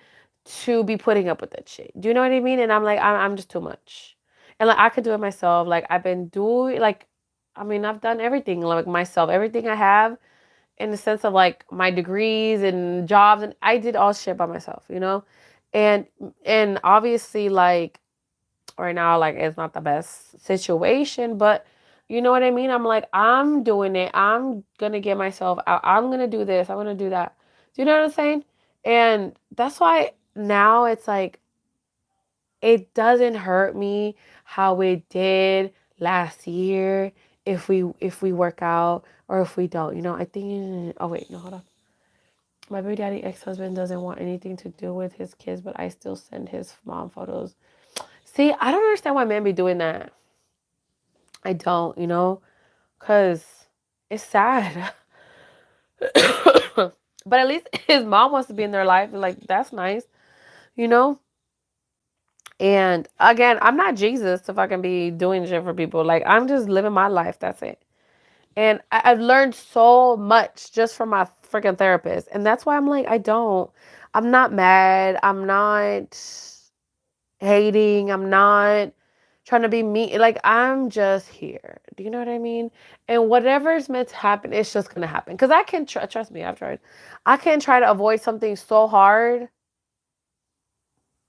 to be putting up with that shit. Do you know what I mean? And I'm like, I'm just too much. And like, I could do it myself. Like, I've been doing, like, I've done everything, like, myself. Everything I have in the sense of, like, my degrees and jobs. And I did all shit by myself, And, obviously, like, right now, like, it's not the best situation, but you know what I mean? I'm like, I'm doing it. I'm going to get myself out. I'm going to do this. I'm going to do that. Do you know what I'm saying? And that's why now it's like, it doesn't hurt me how it did last year if we work out or if we don't. I think, oh wait, no, hold on. My baby daddy ex-husband doesn't want anything to do with his kids, but I still send his mom photos. See, I don't understand why men be doing that. I don't, because it's sad. But at least his mom wants to be in their life. Like, that's nice, you know? And again, I'm not Jesus to fucking be doing shit for people. Like, I'm just living my life. That's it. And I've learned so much just from my freaking therapist. And that's why I'm like, I'm not mad. I'm not hating. I'm not trying to be mean. Like, I'm just here. Do you know what I mean? And whatever's meant to happen, it's just going to happen. Because I can, trust me, I've tried. I can try to avoid something so hard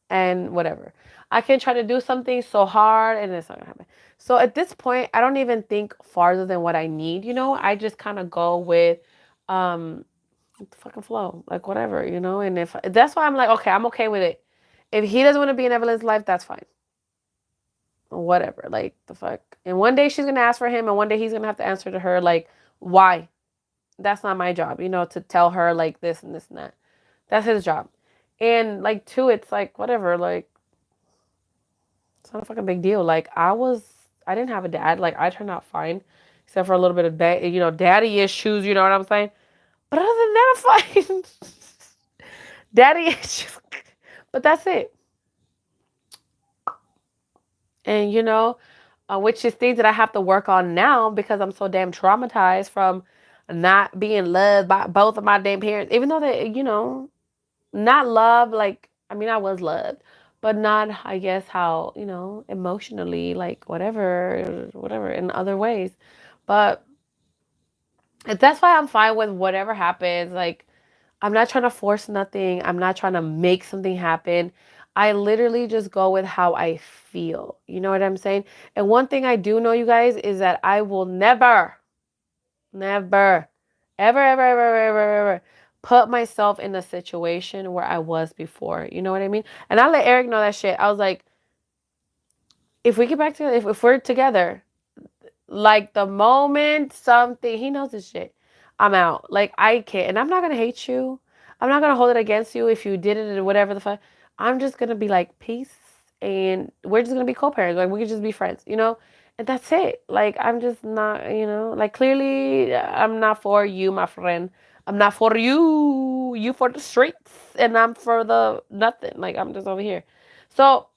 and whatever. I can try to do something so hard and it's not going to happen. So at this point, I don't even think farther than what I need, I just kind of go with the fucking flow, like whatever, and if that's why I'm like, okay, I'm okay with it. If he doesn't want to be in Evelyn's life, that's fine. Whatever, like, the fuck. And one day she's gonna ask for him, and one day he's gonna have to answer to her, like, why? That's not my job, to tell her, like, this and this and that. That's his job. And, like, two, it's like, whatever, like, it's not a fucking big deal. Like, I didn't have a dad. Like, I turned out fine, except for a little bit of daddy issues, you know what I'm saying? But other than that, I'm fine. Daddy issues. But that's it. And, which is things that I have to work on now because I'm so damn traumatized from not being loved by both of my damn parents. Even though they, not love, like, I was loved, but not, I guess, how, emotionally, like, whatever, in other ways. But that's why I'm fine with whatever happens. Like, I'm not trying to force nothing. I'm not trying to make something happen. I literally just go with how I feel. You know what I'm saying? And one thing I do know, you guys, is that I will never, ever, ever, ever, ever, ever put myself in a situation where I was before. You know what I mean? And I let Eric know that shit. I was like, if we get back together, if we're together, like the moment something, he knows this shit, I'm out. Like I can't, and I'm not gonna hate you. I'm not gonna hold it against you if you did it or whatever the fuck. I'm just gonna be like peace, and we're just gonna be co-parents. Like we could just be friends, you know. And that's it. Like I'm just not, you know. Like clearly, I'm not for you, my friend. I'm not for you. You for the streets, and I'm for the nothing. Like I'm just over here. So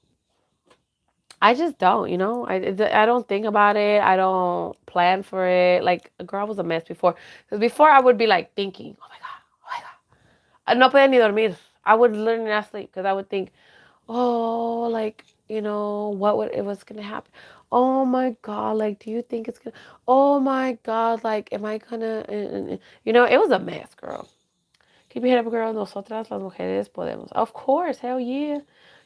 I just don't, you know. I don't think about it. I don't plan for it. Like, girl, I was a mess before. Because before I would be like thinking, oh my God, oh my God. No podía ni dormir. I would literally not sleep because I would think, oh, like, you know, what would it was gonna happen? Oh my God, like, do you think it's gonna? Oh my God, like, am I gonna? You know, it was a mess, girl. Keep your head up, girl. Nosotras las mujeres podemos. Of course, hell yeah.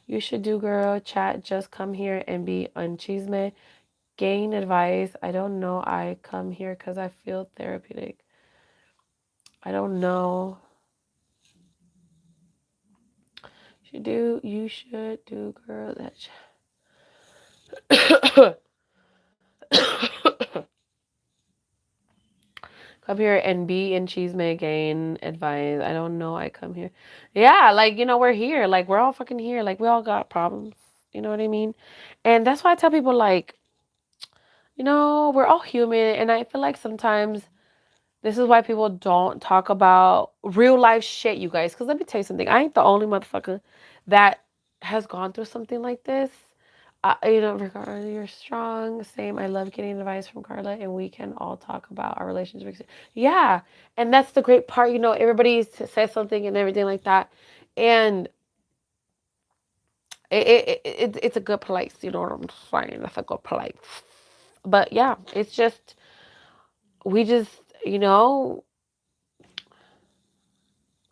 You should do, girl. Chat, just come here and be on chisme. Gain advice. I don't know. I come here because I feel therapeutic. I don't know. You should do, girl. That come here and be in chisme. Gain advice. I don't know. I come here. Yeah, like, you know, we're here. Like, we're all fucking here. Like, we all got problems. You know what I mean? And that's why I tell people, like, you know, we're all human, and I feel like sometimes this is why people don't talk about real life shit, you guys. Because let me tell you something, I ain't the only motherfucker that has gone through something like this. You know, regardless, you're strong. Same. I love getting advice from Carla, and we can all talk about our relationship. Yeah, and that's the great part. You know, everybody says something and everything like that, and it's a good place. You know what I'm saying? That's a good place. But yeah, it's just we just, you know,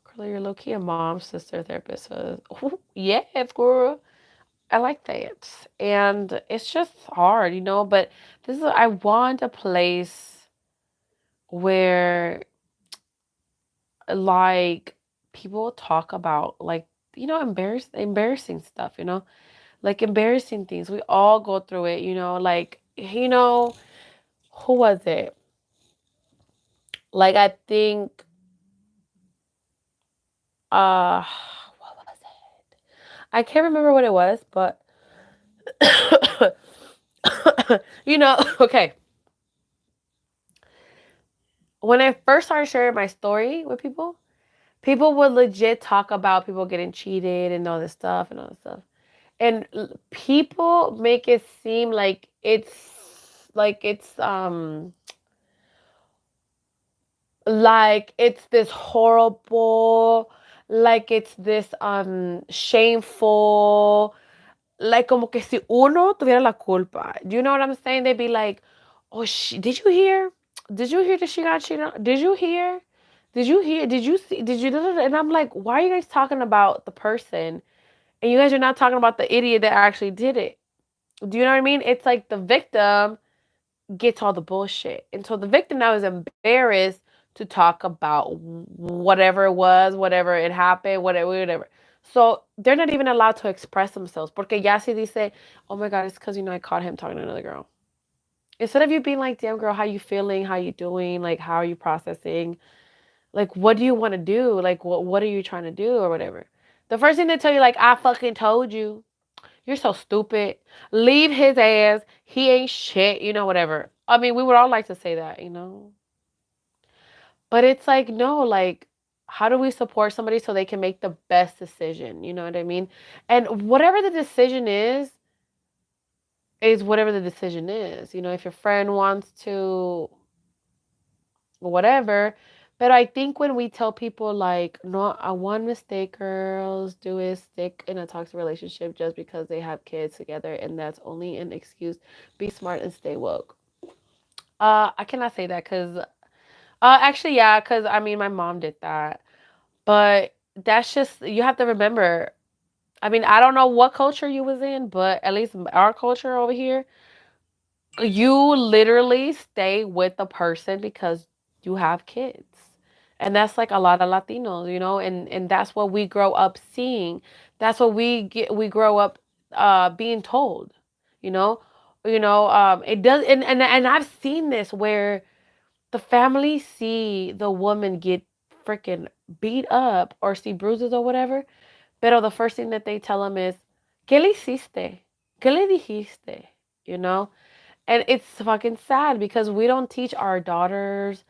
Carla, you're low key a mom, sister, therapist. So, yes, girl. I like that. And it's just hard, you know, but I want a place where, like, people talk about, like, you know, embarrassing stuff, you know, like embarrassing things. We all go through it, you know, like, you know, who was it? Like, I think, what was it? I can't remember what it was, but you know, okay. When I first started sharing my story with people, people would legit talk about people getting cheated and all this stuff and all this stuff. And people make it seem like it's this horrible, like it's this shameful, like como que si uno tuviera la culpa. Do you know what I'm saying? They'd be like, "Oh, did you hear? Did you hear that she got cheated on? Did you hear? Did you hear? Did you see? Did you?" And I'm like, "Why are you guys talking about the person, and you guys are not talking about the idiot that actually did it?" Do you know what I mean? It's like the victim gets all the bullshit, and so the victim now is embarrassed to talk about whatever it was, whatever it happened, whatever. So they're not even allowed to express themselves. Porque ya si dice, oh my God, it's because, you know, I caught him talking to another girl. Instead of you being like, damn girl, how you feeling? How you doing? Like, how are you processing? Like, what do you want to do? Like, what are you trying to do or whatever? The first thing they tell you, like, I fucking told you. You're so stupid. Leave his ass. He ain't shit, you know, whatever. I mean, we would all like to say that, you know? But it's like, no, like, how do we support somebody so they can make the best decision? You know what I mean? And whatever the decision is whatever the decision is. You know, if your friend wants to, whatever. But I think when we tell people, like, no, one mistake girls do is stick in a toxic relationship just because they have kids together, and that's only an excuse. Be smart and stay woke. I cannot say that because, actually, yeah, because I mean, my mom did that. But that's just, you have to remember. I mean, I don't know what culture you was in, but at least our culture over here, you literally stay with the person because you have kids. And that's like a lot of Latinos, you know, and that's what we grow up seeing. That's what we grow up being told, you know. It does, and I've seen this where the family see the woman get freaking beat up or see bruises or whatever, pero the first thing that they tell them is, ¿Qué le hiciste? ¿Qué le dijiste? You know? And it's fucking sad because we don't teach our daughters,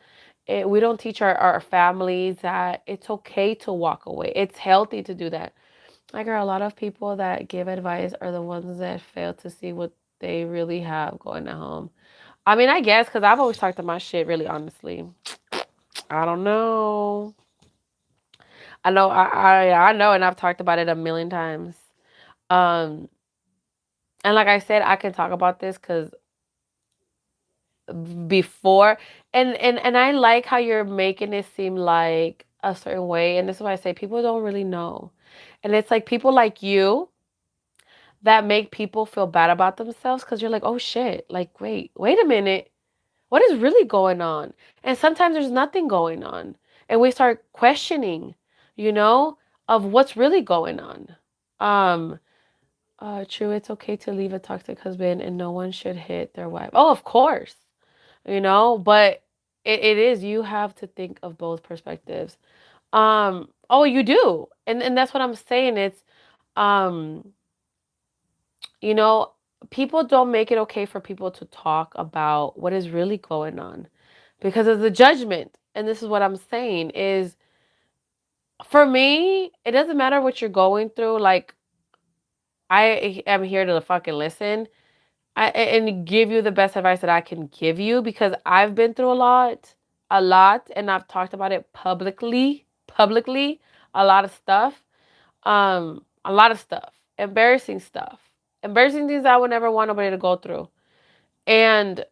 we don't teach our families that it's okay to walk away. It's healthy to do that. Like, a lot of people that give advice are the ones that fail to see what they really have going at home. I mean, I guess because I've always talked to my shit really honestly. I don't know. I know, I know, and I've talked about it a million times. Um, and like I said, I can talk about this because before, and I like how you're making it seem like a certain way, and this is why I say people don't really know, and it's like people like you that make people feel bad about themselves because you're like, oh shit, like wait a minute, what is really going on? And sometimes there's nothing going on, and we start questioning, you know, of what's really going on. Um, True, it's okay to leave a toxic husband, and no one should hit their wife. Oh, of course, you know, but it is, you have to think of both perspectives. Oh, you do, and that's what I'm saying. It's um, you know, people don't make it okay for people to talk about what is really going on because of the judgment. And this is what I'm saying is, for me, it doesn't matter what you're going through. Like, I am here to fucking listen. And give you the best advice that I can give you because I've been through a lot, and I've talked about it publicly, a lot of stuff, a lot of stuff, embarrassing things I would never want nobody to go through. And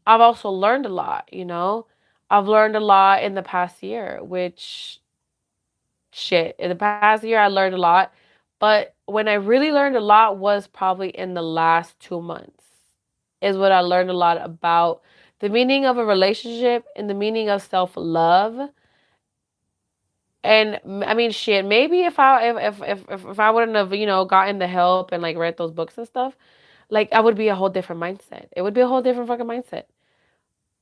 I've also learned a lot, you know. I've learned a lot in the past year, which shit, in the past year I learned a lot, but when I really learned a lot was probably in the last 2 months. Is what I learned a lot about the meaning of a relationship and the meaning of self-love. And I mean, shit, maybe if I wouldn't have, you know, gotten the help and like read those books and stuff, like I would be a whole different mindset. It would be a whole different fucking mindset.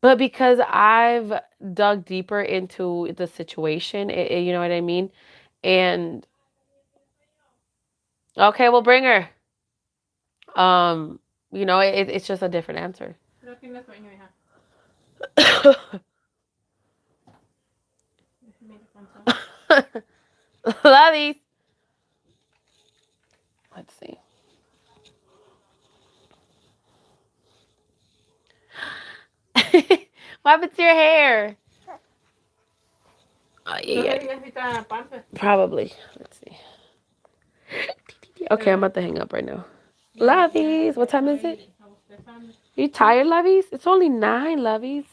But because I've dug deeper into the situation, you know what I mean? And okay, we'll bring her. Um, you know, it's just a different answer. Love. Let's see. What happened to your hair? Oh, yeah. Probably. Let's see. Okay, I'm about to hang up right now. Lovies, what time is it? You tired, Lovies? It's only 9, Lovies.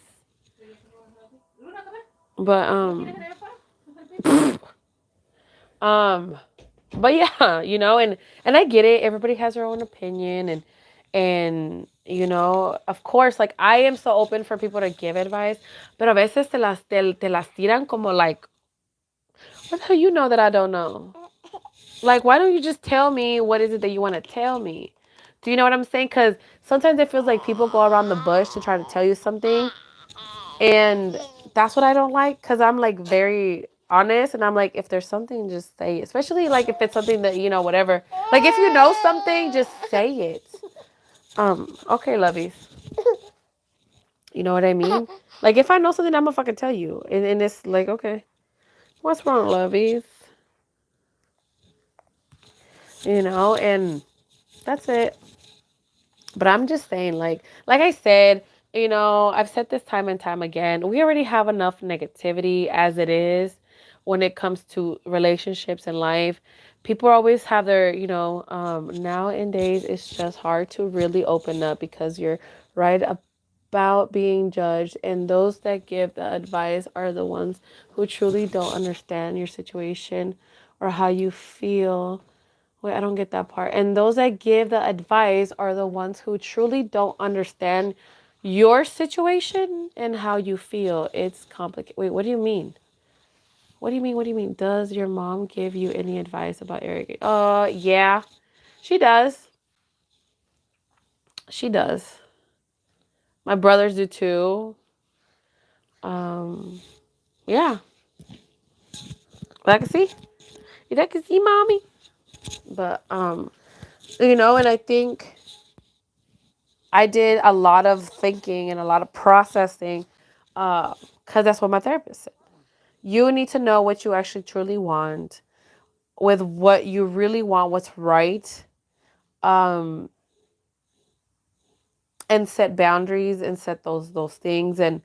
But um, but yeah, you know, and I get it. Everybody has their own opinion, and you know, of course, like I am so open for people to give advice, but a veces te las tiran como like, what the hell you know that I don't know? Like, why don't you just tell me what is it that you want to tell me? Do you know what I'm saying? Because sometimes it feels like people go around the bush to try to tell you something, and that's what I don't like. Because I'm like very honest, and I'm like, if there's something, just say it. Especially like if it's something that, you know, whatever. Like if you know something, just say it. Okay, lovies. You know what I mean? Like if I know something, I'm gonna fucking tell you. And it's like, okay, what's wrong, lovies? You know, and that's it. But I'm just saying, like I said, you know, I've said this time and time again. We already have enough negativity as it is when it comes to relationships and life. People always have their, you know, nowadays it's just hard to really open up because you're right about being judged. And those that give the advice are the ones who truly don't understand your situation or how you feel. Wait, I don't get that part. And those that give the advice are the ones who truly don't understand your situation and how you feel. It's complicated. Wait, what do you mean? What do you mean? What do you mean? Does your mom give you any advice about Eric? Yeah, she does. She does. My brothers do too. Um, yeah. But I can see. You can see, mommy. But and I think I did a lot of thinking and a lot of processing, because that's what my therapist said. You need to know what you actually truly want, with what you really want, what's right, um, and set boundaries and set those things, and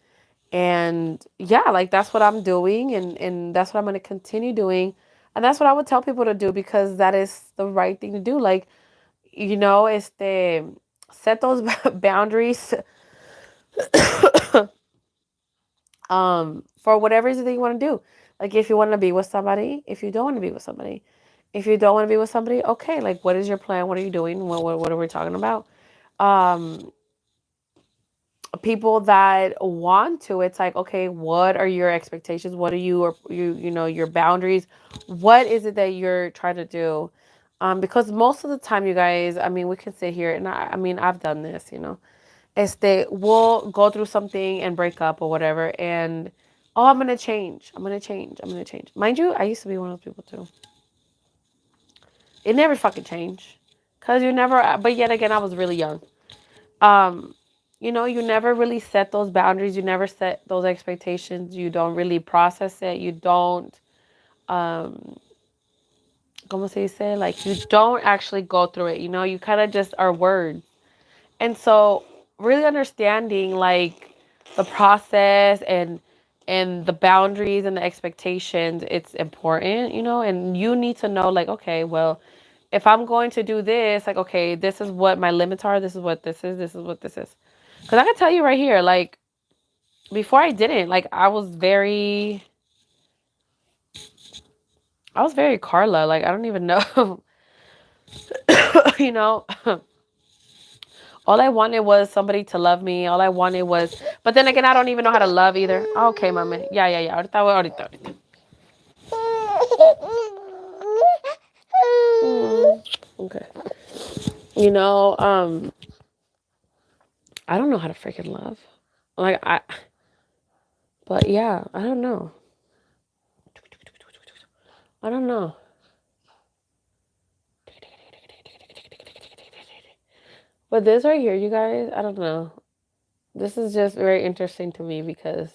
yeah, like that's what I'm doing, and that's what I'm going to continue doing, and that's what I would tell people to do, because that is the right thing to do. Like, set those boundaries, for whatever it is that you want to do. Like, if you want to be with somebody, if you don't want to be with somebody, if you don't want to be with somebody, okay, like, what is your plan? What are you doing? What are we talking about? Um, People that want to, it's like, okay, what are your expectations? What are your boundaries? What is it that you're trying to do? Because most of the time, you guys, I mean, we can sit here, and I mean, I've done this, we'll go through something and break up or whatever, and oh, I'm gonna change. I'm gonna change. I'm gonna change. Mind you, I used to be one of those people too. It never fucking changed, cause you never. But yet again, I was really young. Um, you never really set those boundaries. You never set those expectations. You don't really process it. You don't, um, como se dice? Like, you don't actually go through it. You kind of just are words. And so, really understanding, like, the process and the boundaries and the expectations, it's important, and you need to know, like, okay, well, if I'm going to do this, like, okay, this is what my limits are. This is what this is what this is. Because I can tell you right here, like, before I didn't, like, I was very Carla. Like, I don't even know, you know. All I wanted was somebody to love me. All I wanted was, but then again, I don't even know how to love either. Okay, mama. Yeah, yeah, yeah. Ahorita. Okay. You know, I don't know how to freaking love. Like, but yeah, I don't know. I don't know. But this right here, you guys, I don't know. This is just very interesting to me, because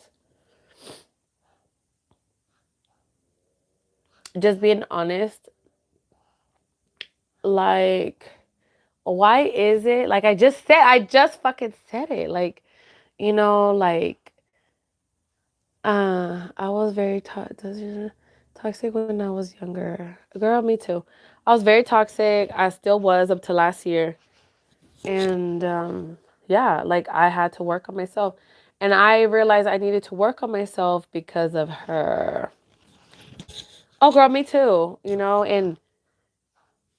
just being honest, like, why is it, like, I just fucking said it. Like, like, I was very toxic when I was younger. Girl, me too. I was very toxic. I still was up to last year. And yeah, like, I had to work on myself. And I realized I needed to work on myself because of her. Oh, girl, me too. And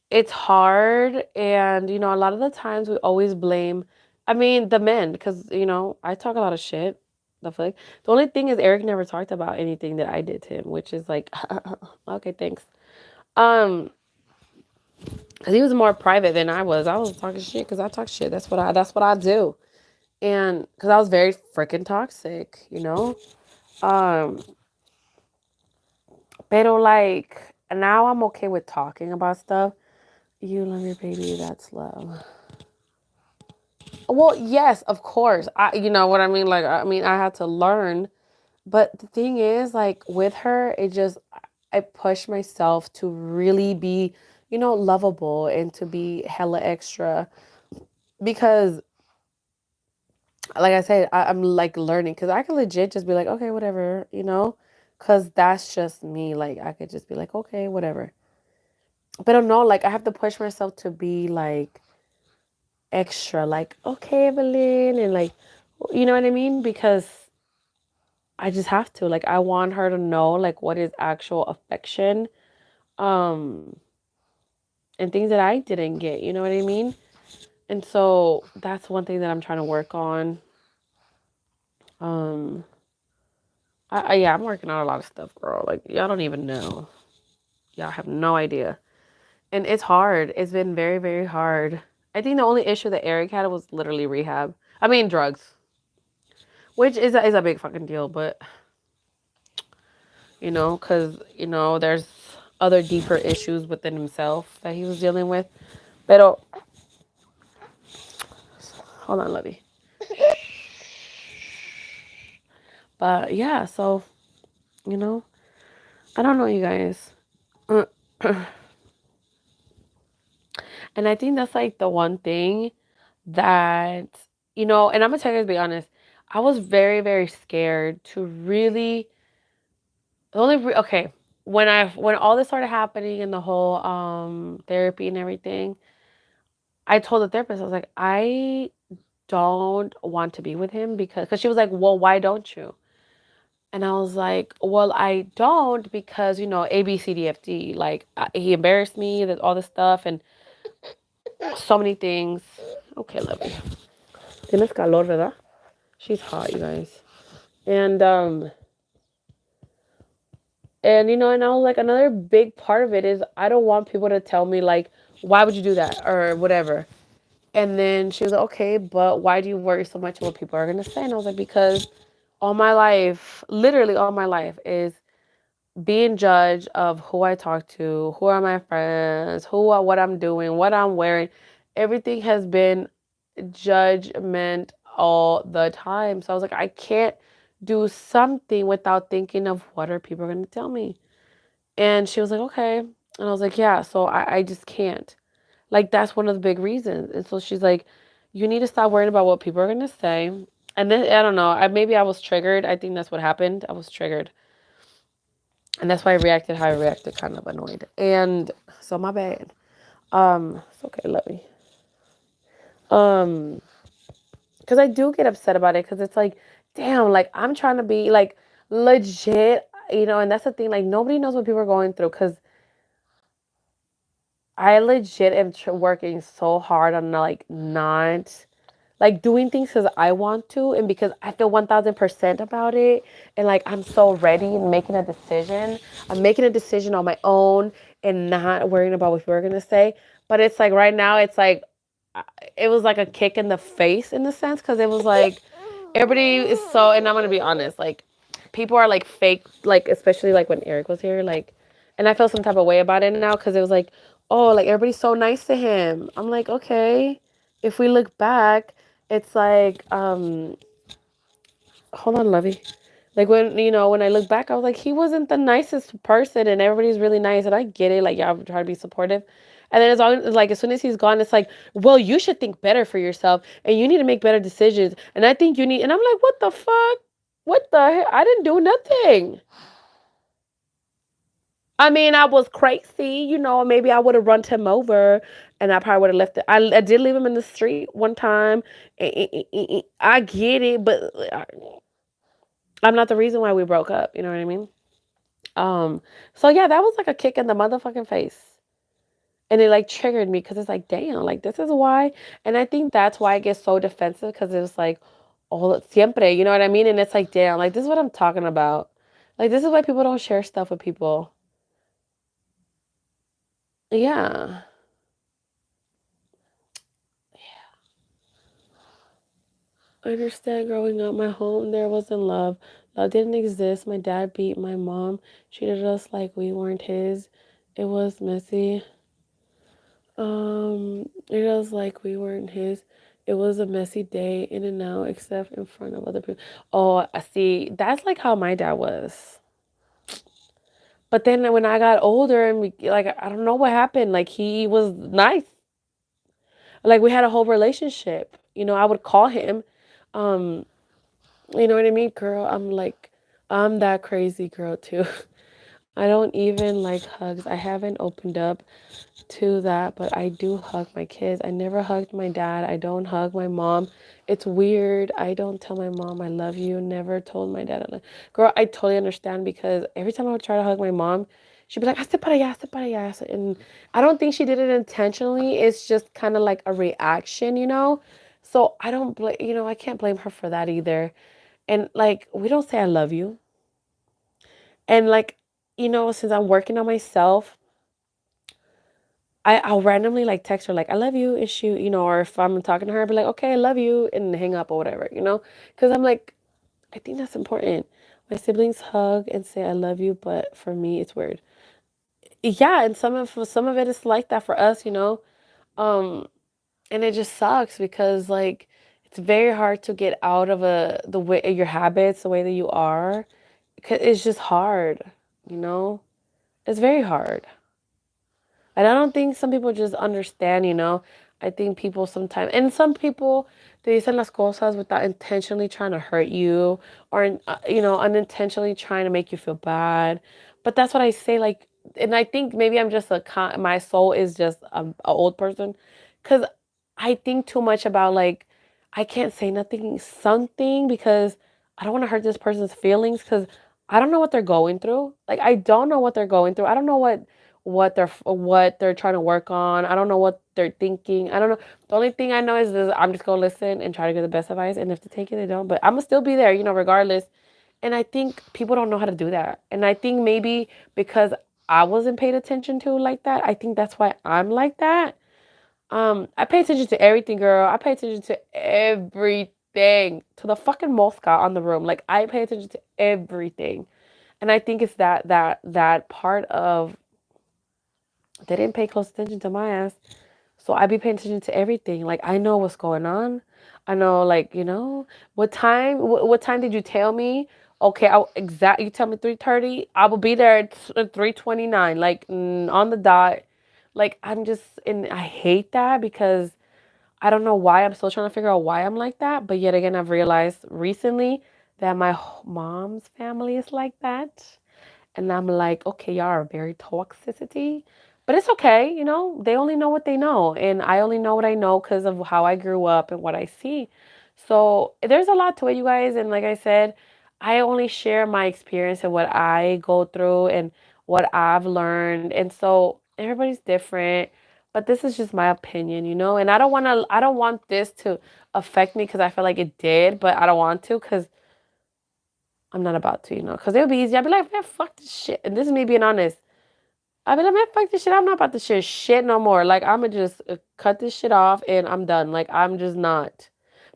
it's hard. And, a lot of the times we always blame, I mean, the men, because, I talk a lot of shit. The fuck. The only thing is, Eric never talked about anything that I did to him, which is like, okay, thanks. Um, because he was more private than I was. I was talking shit because I talk shit. That's what I do. And because I was very freaking toxic, Um, Pero, like, now I'm okay with talking about stuff. You love your baby, that's love. Well, yes, of course. You know what I mean? Like, I mean, I had to learn. But the thing is, like, with her, I pushed myself to really be, lovable, and to be hella extra. Because, like I said, I'm like learning. Because I could legit just be like, okay, whatever, Because that's just me. Like, I could just be like, okay, whatever. But I don't know, like, I have to push myself to be, like, extra, like, okay, Evelyn, and, like, you know what I mean? Because I just have to. Like, I want her to know, like, what is actual affection, um, and things that I didn't get, you know what I mean? And so that's one thing that I'm trying to work on. Um, Yeah, I'm working on a lot of stuff, girl. Like, y'all don't even know. Y'all have no idea. And it's hard. It's been very, very hard. I think the only issue that Eric had was literally rehab. I mean, drugs, which is a big fucking deal. But, because, there's other deeper issues within himself that he was dealing with. Pero, hold on, Lovey. But, yeah, so, you know, I don't know, you guys. And I think that's like the one thing that, and I'm gonna tell you guys, to be honest, I was very, very scared to really, okay, when all this started happening and the whole therapy and everything, I told the therapist, I was like, I don't want to be with him because she was like, well, why don't you? And I was like, well, I don't because, A, B, C, D, F, D, like he embarrassed me, that all this stuff and so many things. Okay, lovely. Tienes calor, ¿verdad? She's hot, you guys. And I was like, another big part of it is I don't want people to tell me like, why would you do that or whatever. And then she was like, okay, but why do you worry so much about what people are gonna say? And I was like, because all my life, literally all my life, is being judged of who I talk to, who are my friends, what I'm doing, what I'm wearing. Everything has been judgment all the time. So I was like, I can't do something without thinking of what are people going to tell me. And she was like, okay. And I was like, yeah, so I just can't. Like, that's one of the big reasons. And so she's like, you need to stop worrying about what people are going to say. And then, I don't know, maybe I was triggered. I think that's what happened. I was triggered. And that's why I reacted how I reacted, kind of annoyed. And so my bad. It's okay, let me. Because I do get upset about it because it's like, damn, like I'm trying to be like legit, and that's the thing, like nobody knows what people are going through because I legit am working so hard on like not like doing things because I want to and because I feel 1000% about it and like I'm so ready and making a decision. I'm making a decision on my own and not worrying about what people are gonna say. But it's like right now, it's like it was like a kick in the face in the sense because it was like everybody is so, and I'm gonna be honest, like people are like fake, like especially like when Eric was here, like, and I felt some type of way about it now because it was like, oh, like everybody's so nice to him. I'm like, okay, if we look back, it's like, hold on, Lovey. Like when I look back, I was like, he wasn't the nicest person, and everybody's really nice, and I get it. Like, y'all try to be supportive, and then as soon as he's gone, it's like, well, you should think better for yourself, and you need to make better decisions, and I think you need. And I'm like, what the fuck? What the hell? I didn't do nothing. I mean, I was crazy, maybe I would have run him over and I probably would have left it. I did leave him in the street one time. I get it, but I'm not the reason why we broke up. You know what I mean? So yeah, that was like a kick in the motherfucking face. And it like triggered me because it's like, damn, like this is why. And I think that's why I get so defensive because it was like, oh, siempre, you know what I mean? And it's like, damn, like this is what I'm talking about. Like this is why people don't share stuff with people. Yeah. I understand growing up, my home there wasn't love. Love didn't exist. My dad beat my mom, treated us like we weren't his. It was messy. It was like we weren't his. It was a messy day in and out, except in front of other people. Oh, I see. That's like how my dad was. But then when I got older and like I don't know what happened. Like he was nice. Like we had a whole relationship. I would call him. Um, You know what I mean, girl? I'm that crazy girl too. I don't even like hugs. I haven't opened up to that, but I do hug my kids. I never hugged my dad. I don't hug my mom. It's weird. I don't tell my mom I love you. Never told my dad. Girl, I totally understand because every time I would try to hug my mom, she'd be like, "Hazte para allá, hazte para allá." And I don't think she did it intentionally. It's just kind of like a reaction. So I don't blame, I can't blame her for that either. And like, we don't say I love you. And like, since I'm working on myself, I'll randomly like text her like I love you, and she, or if I'm talking to her, I'll be like, okay, I love you, and hang up or whatever. Because I'm like, I think that's important. My siblings hug and say I love you, but for me it's weird. Yeah, and some of it is like that for us. Um, and it just sucks because like it's very hard to get out of the way your habits, the way that you are. 'Cause it's just hard, you know? It's very hard. And I don't think some people just understand. I think people sometimes, and some people, they dicen las cosas without intentionally trying to hurt you or, unintentionally trying to make you feel bad. But that's what I say, like, and I think maybe I'm just my soul is just a old person because I think too much about, like, I can't say nothing, something because I don't want to hurt this person's feelings because I don't know what they're going through. Like, I don't know what they're going through. I don't know what they're trying to work on. I don't know what they're thinking. I don't know. The only thing I know is this, I'm just gonna listen and try to get the best advice. And if they take it, they don't. But I'm gonna still be there, regardless. And I think people don't know how to do that. And I think maybe because I wasn't paid attention to like that, I think that's why I'm like that. I pay attention to everything, girl. I pay attention to everything, to the fucking mosca on the room. Like I pay attention to everything, and I think it's that part of they didn't pay close attention to my ass. So I be paying attention to everything. Like I know what's going on. I know, like, what time did you tell me? Okay, you tell me 3:30. I will be there at 3:29, like on the dot. Like I'm just, and I hate that because I don't know why. I'm still trying to figure out why I'm like that. But yet again, I've realized recently that my mom's family is like that. And I'm like, okay, y'all are very toxicity, but it's okay. They only know what they know. And I only know what I know because of how I grew up and what I see. So there's a lot to it, you guys. And like I said, I only share my experience and what I go through and what I've learned. And so everybody's different, but this is just my opinion. And I don't want this to affect me because I feel like it did, but I don't want to because I'm not about to, because it would be easy. I'd be like, man, fuck this shit. And this is me being honest. I'd be like, man, fuck this shit. I'm not about to share shit no more. Like, I'm going to just cut this shit off and I'm done. Like, I'm just not.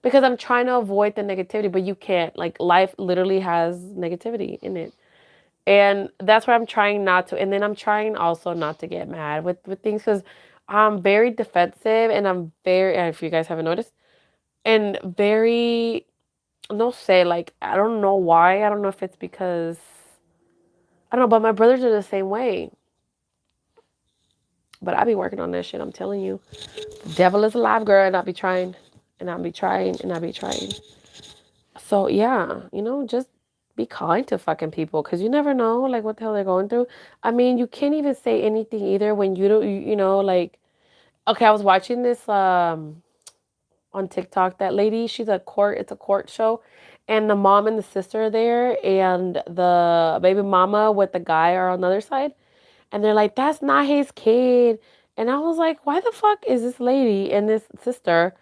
Because I'm trying to avoid the negativity, but you can't. Like, life literally has negativity in it. And that's where I'm trying not to. And then I'm trying also not to get mad with things because I'm very defensive and I'm very, if you guys haven't noticed, and very, no say, like, I don't know why. I don't know if it's because I don't know, but my brothers are the same way. But I be working on that shit. I'm telling you, the devil is alive, girl, and I be trying, and I be trying, and I be trying. So yeah, just be kind to fucking people, cause you never know like what the hell they're going through. I mean, you can't even say anything either when you don't, like. Okay, I was watching this on TikTok. That lady, it's a court show, and the mom and the sister are there, and the baby mama with the guy are on the other side. And they're like, that's not his kid. And I was like, why the fuck is this lady and this sister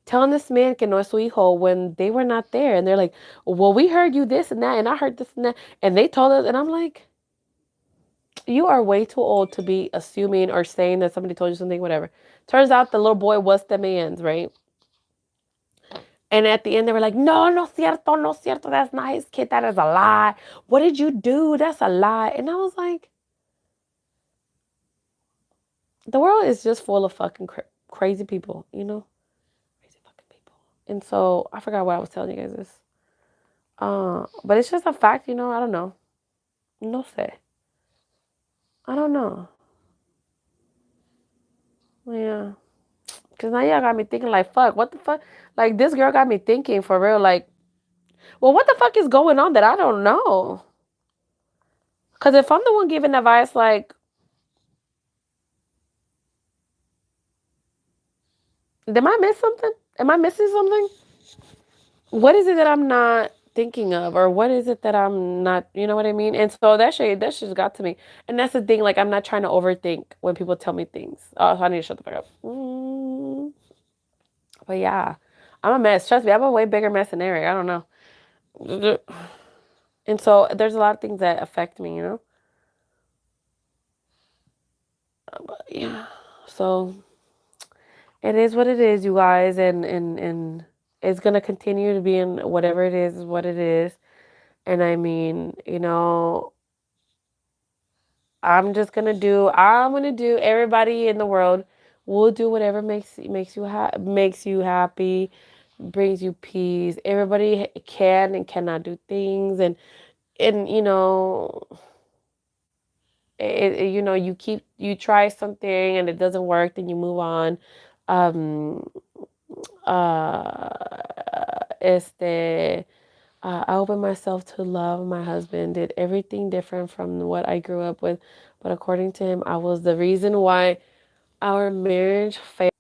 telling this man que no es su hijo when they were not there? And they're like, well, we heard you this and that, and I heard this and that. And they told us, and I'm like, you are way too old to be assuming or saying that somebody told you something, whatever. Turns out the little boy was the man's, right? And at the end, they were like, no, no cierto, no cierto. That's not his kid. That is a lie. What did you do? That's a lie. And I was like, the world is just full of fucking crazy people. Crazy fucking people. And so I forgot what I was telling you guys this. But it's just a fact. I don't know. No sé. I don't know. Yeah. Because now y'all got me thinking like, fuck, what the fuck? Like, this girl got me thinking for real. Like, well, what the fuck is going on that I don't know? Because if I'm the one giving advice, like, did I miss something? Am I missing something? What is it that I'm not thinking of, or what is it that I'm not, you know what I mean? And so that shit got to me. And that's the thing, like, I'm not trying to overthink when people tell me things. Oh, so I need to shut the fuck up. But yeah, I'm a mess. Trust me, I'm a way bigger mess than Eric. I don't know. And so there's a lot of things that affect me, But yeah. So it is what it is, you guys, and it's gonna continue to be in whatever it is what it is. And I mean, I'm gonna do everybody in the world will do whatever makes you happy, brings you peace. Everybody can and cannot do things, and you try something and it doesn't work, then you move on. Um este I opened myself to love. My husband did everything different from what I grew up with, but according to him, I was the reason why our marriage failed.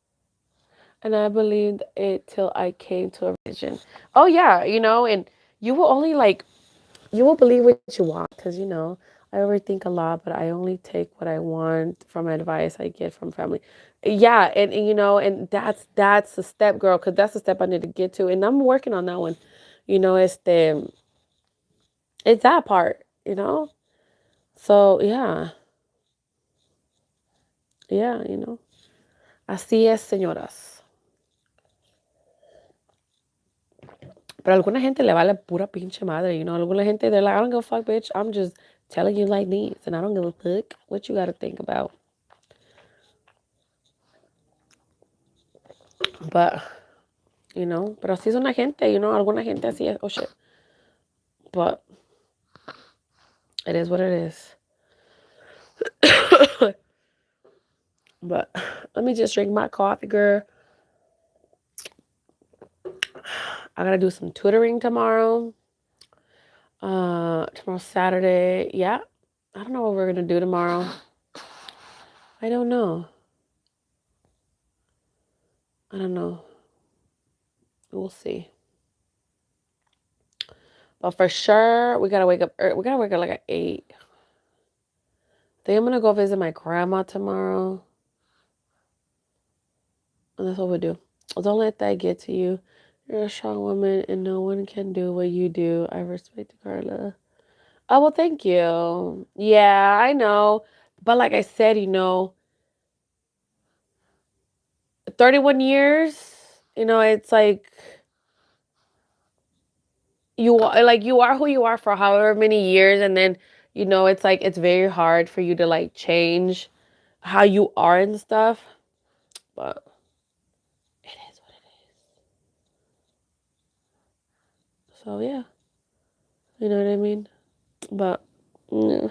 And I believed it till I came to a vision. Oh yeah, and you will only you will believe what you want, because I overthink a lot, but I only take what I want from advice I get from family. Yeah, and that's the step, girl, because that's the step I need to get to, and I'm working on that one. It's that part. So yeah. Así es, señoras. Pero a alguna gente le vale pura pinche madre. Alguna gente, they're like, I don't give a fuck, bitch. I'm just telling you like this, and I don't give a fuck what you got to think about. But, pero así es una gente, alguna gente así es, oh shit. But it is what it is. But let me just drink my coffee, girl. I gotta do some tutoring tomorrow. Tomorrow's Saturday. Yeah. I don't know what we're gonna do tomorrow. I don't know. I don't know. We'll see. But for sure, we gotta wake up. We gotta wake up like at 8. Then I'm gonna go visit my grandma tomorrow. And that's what we do. Don't let that get to you. You're a strong woman, and no one can do what you do. I respect Carla. Oh, well, thank you. Yeah, I know. But like I said, 31 years, it's like you are who you are for however many years, and then it's like it's very hard for you to like change how you are and stuff. But it is what it is. So yeah. You know what I mean? But yeah.